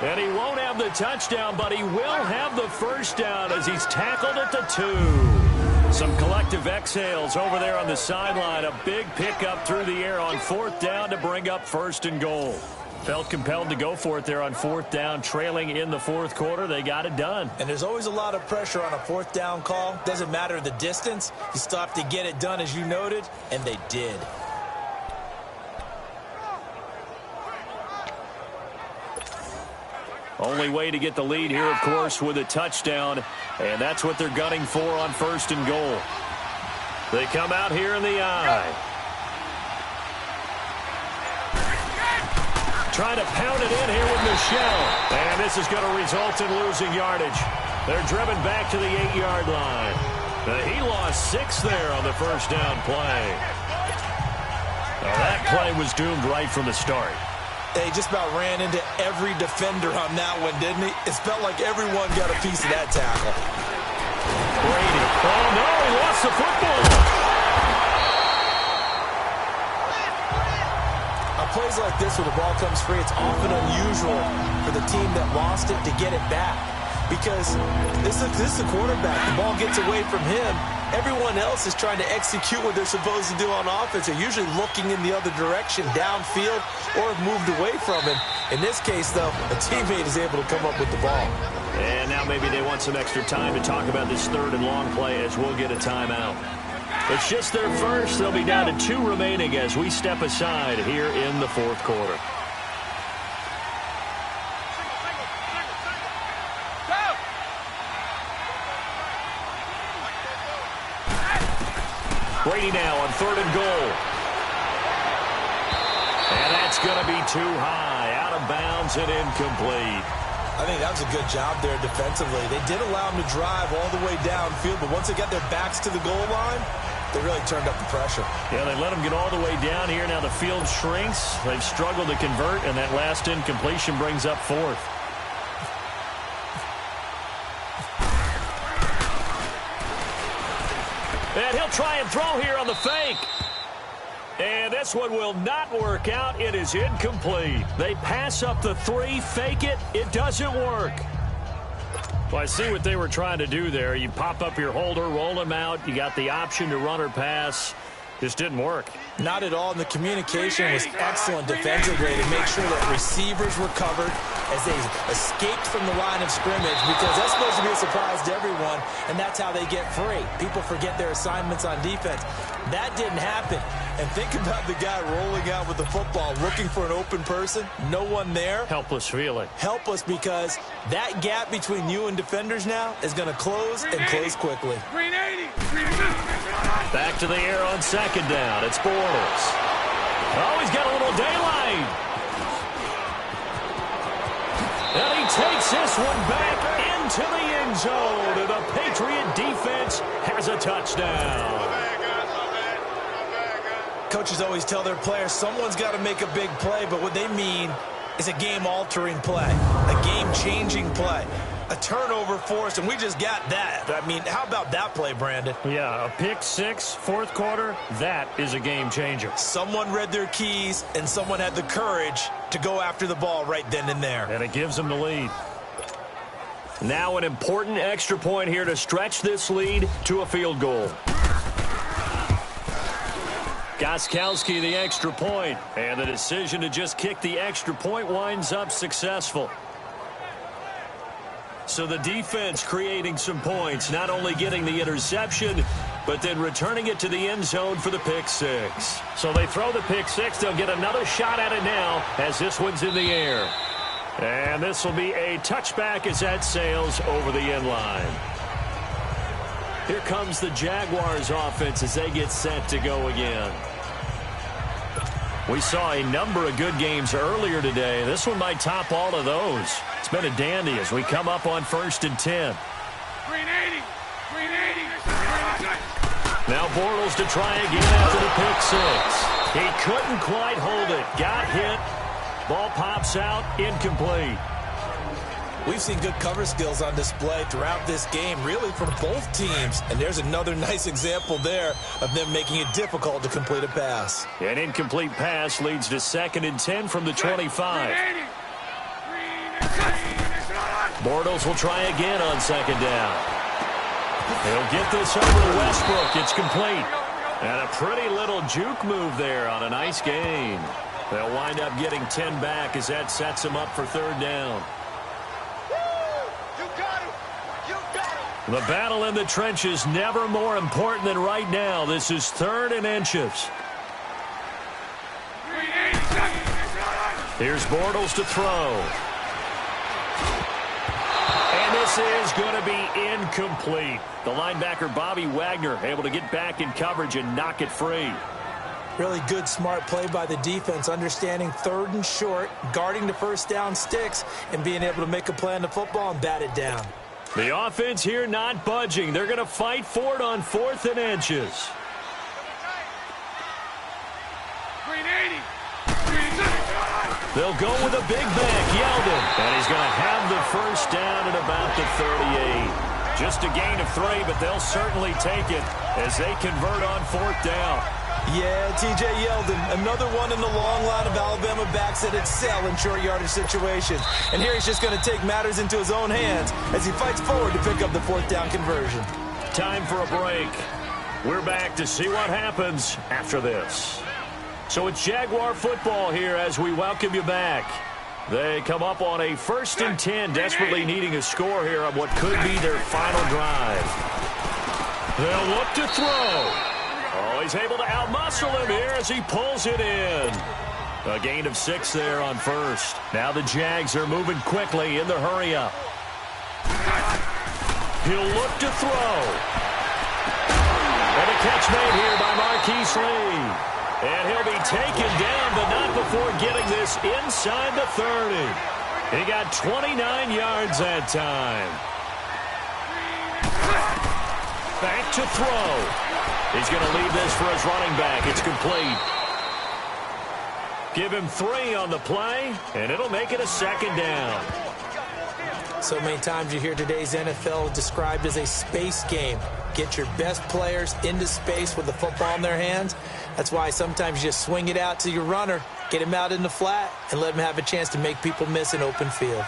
And he won't have the touchdown, but he will have the first down as he's tackled at the 2. Some collective exhales over there on the sideline. A big pickup through the air on 4th down to bring up 1st and goal. Felt compelled to go for it there on 4th down, trailing in the 4th quarter. They got it done. And there's always a lot of pressure on a 4th down call. Doesn't matter the distance. You still have to get it done, as you noted, and they did. Only way to get the lead here, of course, with a touchdown. And that's what they're gunning for on 1st and goal. They come out here in the eye. Trying to pound it in here with Michelle. And this is going to result in losing yardage. They're driven back to the 8-yard line. He lost 6 there on the 1st down play. Now that play was doomed right from the start. He just about ran into every defender on that one, didn't he? It felt like everyone got a piece of that tackle. Brady. Oh, no, he lost the football. Plays like this where the ball comes free, it's often unusual for the team that lost it to get it back. Because this is the quarterback. The ball gets away from him. Everyone else is trying to execute what they're supposed to do on offense. They're usually looking in the other direction, downfield, or have moved away from him. In this case, though, a teammate is able to come up with the ball. And now maybe they want some extra time to talk about this 3rd and long play as we'll get a timeout. It's just their first. They'll be down to 2 remaining as we step aside here in the 4th quarter. Brady now on 3rd and goal. And that's going to be too high. Out of bounds and incomplete. I think that was a good job there defensively. They did allow them to drive all the way downfield, but once they got their backs to the goal line, they really turned up the pressure. Yeah, they let them get all the way down here. Now the field shrinks. They've struggled to convert, and that last incompletion brings up 4th. And he'll try and throw here on the fake. And this one will not work out. It is incomplete. They pass up the 3, fake it. It doesn't work. Well, I see what they were trying to do there. You pop up your holder, roll him out. You got the option to run or pass. Just didn't work. Not at all. And the communication was excellent defensively to make sure that receivers were covered as they escaped from the line of scrimmage, because that's supposed to be a surprise to everyone, and that's how they get free. People forget their assignments on defense. That didn't happen. And think about the guy rolling out with the football, looking for an open person. No one there. Helpless feeling. Helpless, because that gap between you and defenders now is going to close and close quickly. Back to the air on 2nd down. It's Bortles. Oh, he's got a little daylight. And he takes this one back into the end zone. And the Patriot defense has a touchdown. Coaches always tell their players someone's got to make a big play, but what they mean is a game-altering play, a game-changing play, a turnover forced, and we just got that. I mean, how about that play, Brandon? Yeah, a pick 6, 4th quarter, that is a game changer. Someone read their keys, and someone had the courage to go after the ball right then and there. And it gives them the lead. Now an important extra point here to stretch this lead to a field goal. Gostkowski the extra point, and the decision to just kick the extra point winds up successful. So the defense creating some points, not only getting the interception, but then returning it to the end zone for the pick six. So they throw the pick six. They'll get another shot at it now as this one's in the air. And this will be a touchback as that sails over the end line. Here comes the Jaguars offense as they get set to go again. We saw a number of good games earlier today. This one might top all of those. It's been a dandy as we come up on 1st and 10. Now Bortles to try again after the pick six. He couldn't quite hold it. Got hit. Ball pops out. Incomplete. We've seen good cover skills on display throughout this game, really from both teams. And there's another nice example there of them making it difficult to complete a pass. An incomplete pass leads to 2nd and 10 from the 25. Bortles will try again on 2nd down. He'll get this over to Westbrook. It's complete. And a pretty little juke move there on a nice gain. They'll wind up getting 10 back as that sets them up for 3rd down. The battle in the trenches never more important than right now. This is 3rd and inches. Here's Bortles to throw. And this is going to be incomplete. The linebacker, Bobby Wagner, able to get back in coverage and knock it free. Really good, smart play by the defense, understanding 3rd and short, guarding the 1st down sticks, and being able to make a play on the football and bat it down. The offense here not budging. They're going to fight for it on 4th and inches. They'll go with a big back, Yeldon. And he's going to have the 1st down at about the 38. Just a gain of 3, but they'll certainly take it as they convert on 4th down. Yeah, T.J. Yeldon, another one in the long line of Alabama backs that excel in short yardage situations. And here he's just going to take matters into his own hands as he fights forward to pick up the 4th down conversion. Time for a break. We're back to see what happens after this. So it's Jaguar football here as we welcome you back. They come up on a 1st and 10, desperately needing a score here on what could be their final drive. They'll look to throw. Oh, he's able to outmuscle him here as he pulls it in. A gain of 6 there on 1st. Now the Jags are moving quickly in the hurry-up. He'll look to throw. And a catch made here by Marquise Lee. And he'll be taken down, but not before getting this inside the 30. He got 29 yards that time. Back to throw. He's going to leave this for his running back. It's complete. Give him 3 on the play, and it'll make it a 2nd down. So many times you hear today's NFL described as a space game. Get your best players into space with the football in their hands. That's why sometimes you just swing it out to your runner, get him out in the flat, and let him have a chance to make people miss an open field.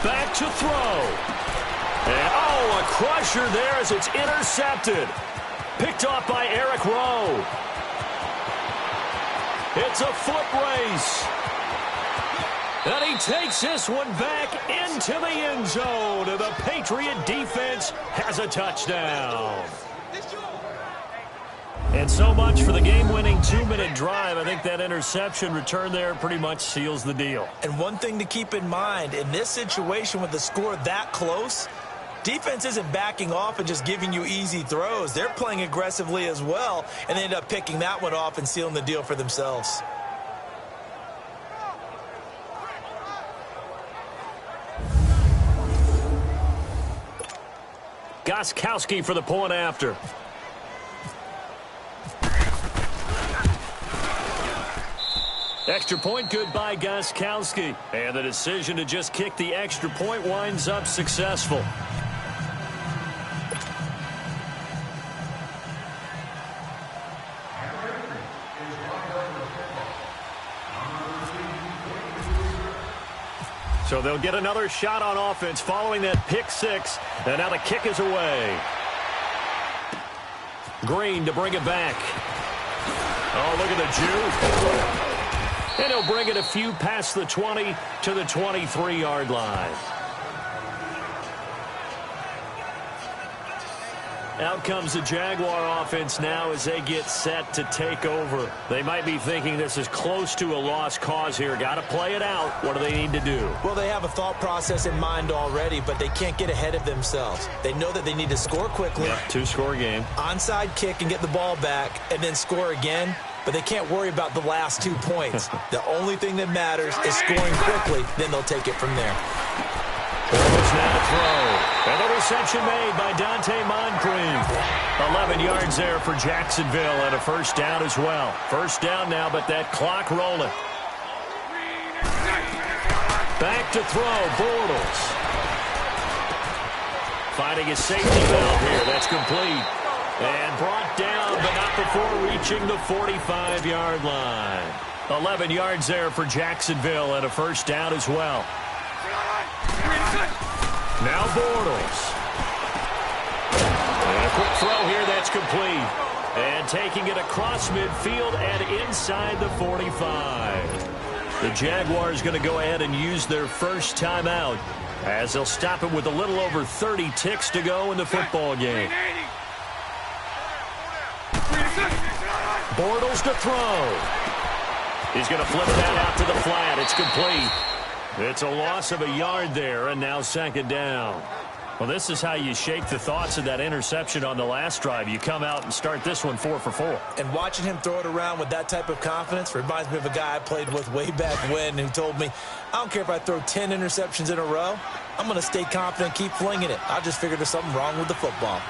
Back to throw. And, oh, a crusher there as it's intercepted. Picked off by Eric Rowe. It's a foot race. And he takes this one back into the end zone. And the Patriot defense has a touchdown. And so much for the game-winning 2-minute drive. I think that interception return there pretty much seals the deal. And one thing to keep in mind, in this situation with the score that close, defense isn't backing off and just giving you easy throws. They're playing aggressively as well, and they end up picking that one off and sealing the deal for themselves. Gostkowski for the point after. Extra point good by Gostkowski. And the decision to just kick the extra point winds up successful. So they'll get another shot on offense following that pick 6. And now the kick is away. Green to bring it back. Oh, look at the juke. And he'll bring it a few past the 20 to the 23-yard line. Out comes the Jaguar offense now as they get set to take over. They might be thinking this is close to a lost cause here. Got to play it out. What do they need to do? Well, they have a thought process in mind already, but they can't get ahead of themselves. They know that they need to score quickly. Yep, two-score game. Onside kick and get the ball back and then score again. But they can't worry about the last 2 points. The only thing that matters is scoring quickly. Then they'll take it from there. Bortles now to throw. And the reception made by Dante Moncrief. 11 yards there for Jacksonville and a first down as well. First down now, but that clock rolling. Back to throw, Bortles. Finding a safety valve here. That's complete. And brought down, but not before reaching the 45-yard line. 11 yards there for Jacksonville and a first down as well. Now Bortles. And a quick throw here, that's complete. And taking it across midfield and inside the 45. The Jaguars going to go ahead and use their first timeout as they'll stop it with a little over 30 ticks to go in the football game. Bortles to throw. He's going to flip that out to the flat. It's complete. It's a loss of a yard there, and now second down. Well, this is how you shake the thoughts of that interception on the last drive. You come out and start this one 4 for 4. And watching him throw it around with that type of confidence reminds me of a guy I played with way back when who told me, I don't care if I throw 10 interceptions in a row. I'm going to stay confident, keep flinging it. I just figured there's something wrong with the football.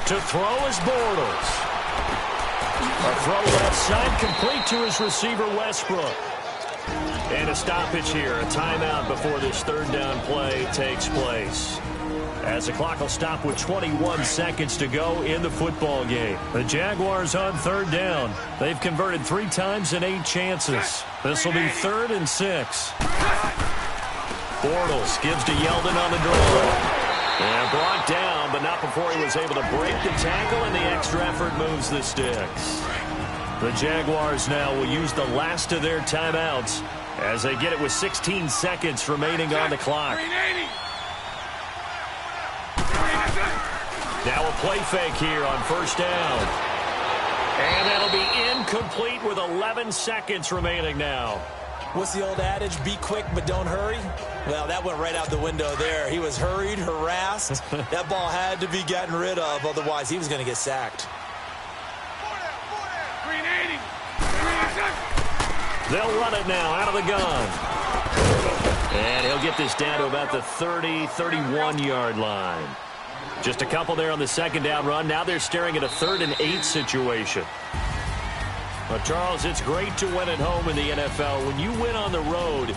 To throw is Bortles. A throw left side complete to his receiver, Westbrook. And a stoppage here, a timeout before this third down play takes place. As the clock will stop with 21 seconds to go in the football game. The Jaguars on third down. They've converted 3 times in 8 chances. This will be 3rd and 6. Bortles gives to Yeldon on the draw. And brought down, but not before he was able to break the tackle, and the extra effort moves the sticks. The Jaguars now will use the last of their timeouts as they get it with 16 seconds remaining on the clock. Now a play fake here on first down. And that'll be incomplete with 11 seconds remaining now. What's the old adage? Be quick, but don't hurry? Well, that went right out the window there. He was hurried, harassed. That ball had to be gotten rid of, otherwise he was going to get sacked. They'll run it now out of the gun. And he'll get this down to about the 30, 31-yard line. Just a couple there on the second down run. Now they're staring at a 3rd and 8 situation. But, Charles, it's great to win at home in the NFL. When you win on the road,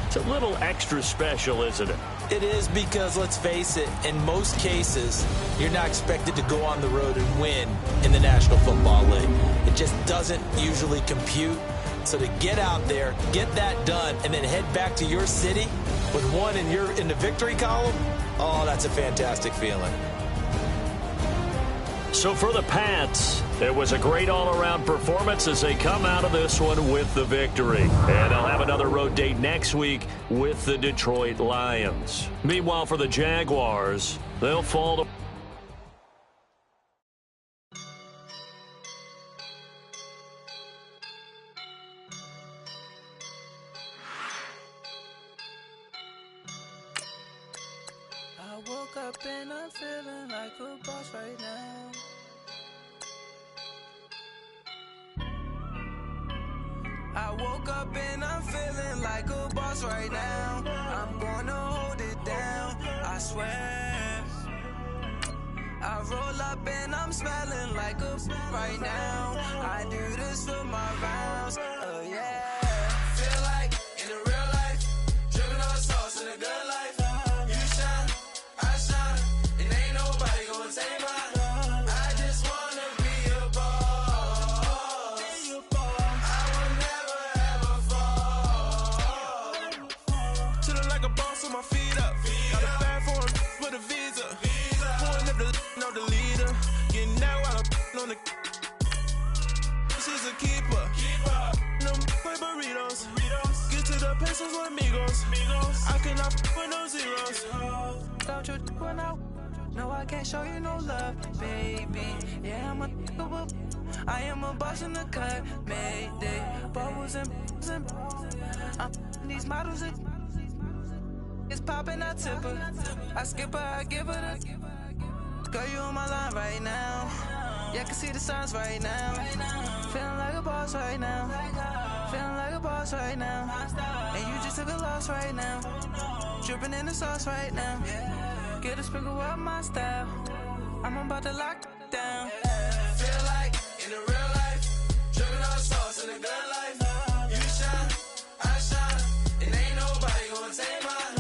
it's a little extra special, isn't it? It is because, let's face it, in most cases, you're not expected to go on the road and win in the National Football League. It just doesn't usually compute. So to get out there, get that done, and then head back to your city with one in the victory column, oh, that's a fantastic feeling. So for the Pats, it was a great all-around performance as they come out of this one with the victory. And they'll have another road date next week with the Detroit Lions. Meanwhile, for the Jaguars, they'll fall to... I woke up and I'm feeling like a boss right now. I woke up and I'm feeling like a boss right now. I'm gonna hold it down, I swear. I roll up and I'm smelling like a right now. I do this for my rounds, oh yeah. Feel like in the real life, dripping on sauce in a good life. You shine, I shine, and ain't nobody gonna take mine. I just wanna be a boss. I will never ever fall. Chillin' like a boss with my feet up. Got a bag for him with a visa. Pulling up the leader. can't show you no love, baby. Yeah, I am a boss in the cut, Mayday. Bubbles and these models are it's popping, I tip her. I skip her, I give her the girl, you on my line right now. Yeah, I can see the signs right now. Feeling like a boss right now. Feeling like a boss right now. And you just took a loss right now. Dripping in the sauce right now. Get a sprinkle up my style. I'm about to lock down. Feel like in the real life, dripping all the sauce in the good life. You shine, I shine, and ain't nobody gonna take mine.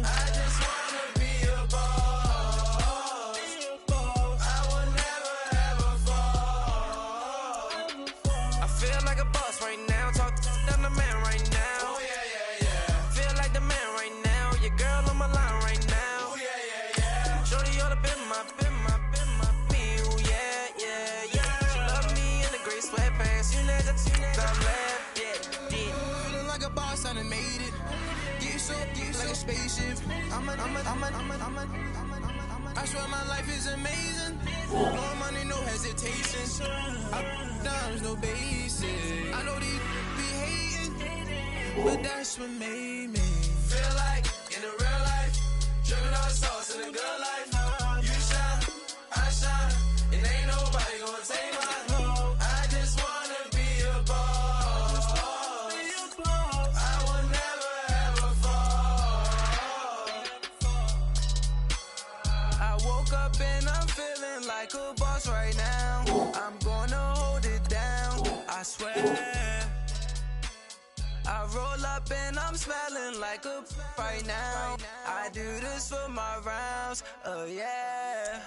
I just wanna be a boss. I will never ever fall. I feel like a boss right now. Talk to the man right now. Oh yeah, yeah, yeah. Feel like the man right now. Your girl on my line right now. Oh yeah, yeah, yeah. Shorty ought to been my me. Ooh, yeah, yeah, yeah. She love me in the gray sweatpants. You never I'm left, yeah. Feeling like a boss, I done made it. Get so deep like a spaceship. I swear my life is amazing. Blowing money, no hesitation. There's no basic. I know these be hating, but that's what made me feel like in the real life, dripping all the sauce in the good life. You shine, I shine, and ain't nobody gonna take mine. I just wanna be a boss. I will never ever fall. I woke up and I'm feeling like a boss right now. I'm gonna hold it down, I swear. I roll up and I'm smelling like a right now. I do this for my rounds, oh yeah.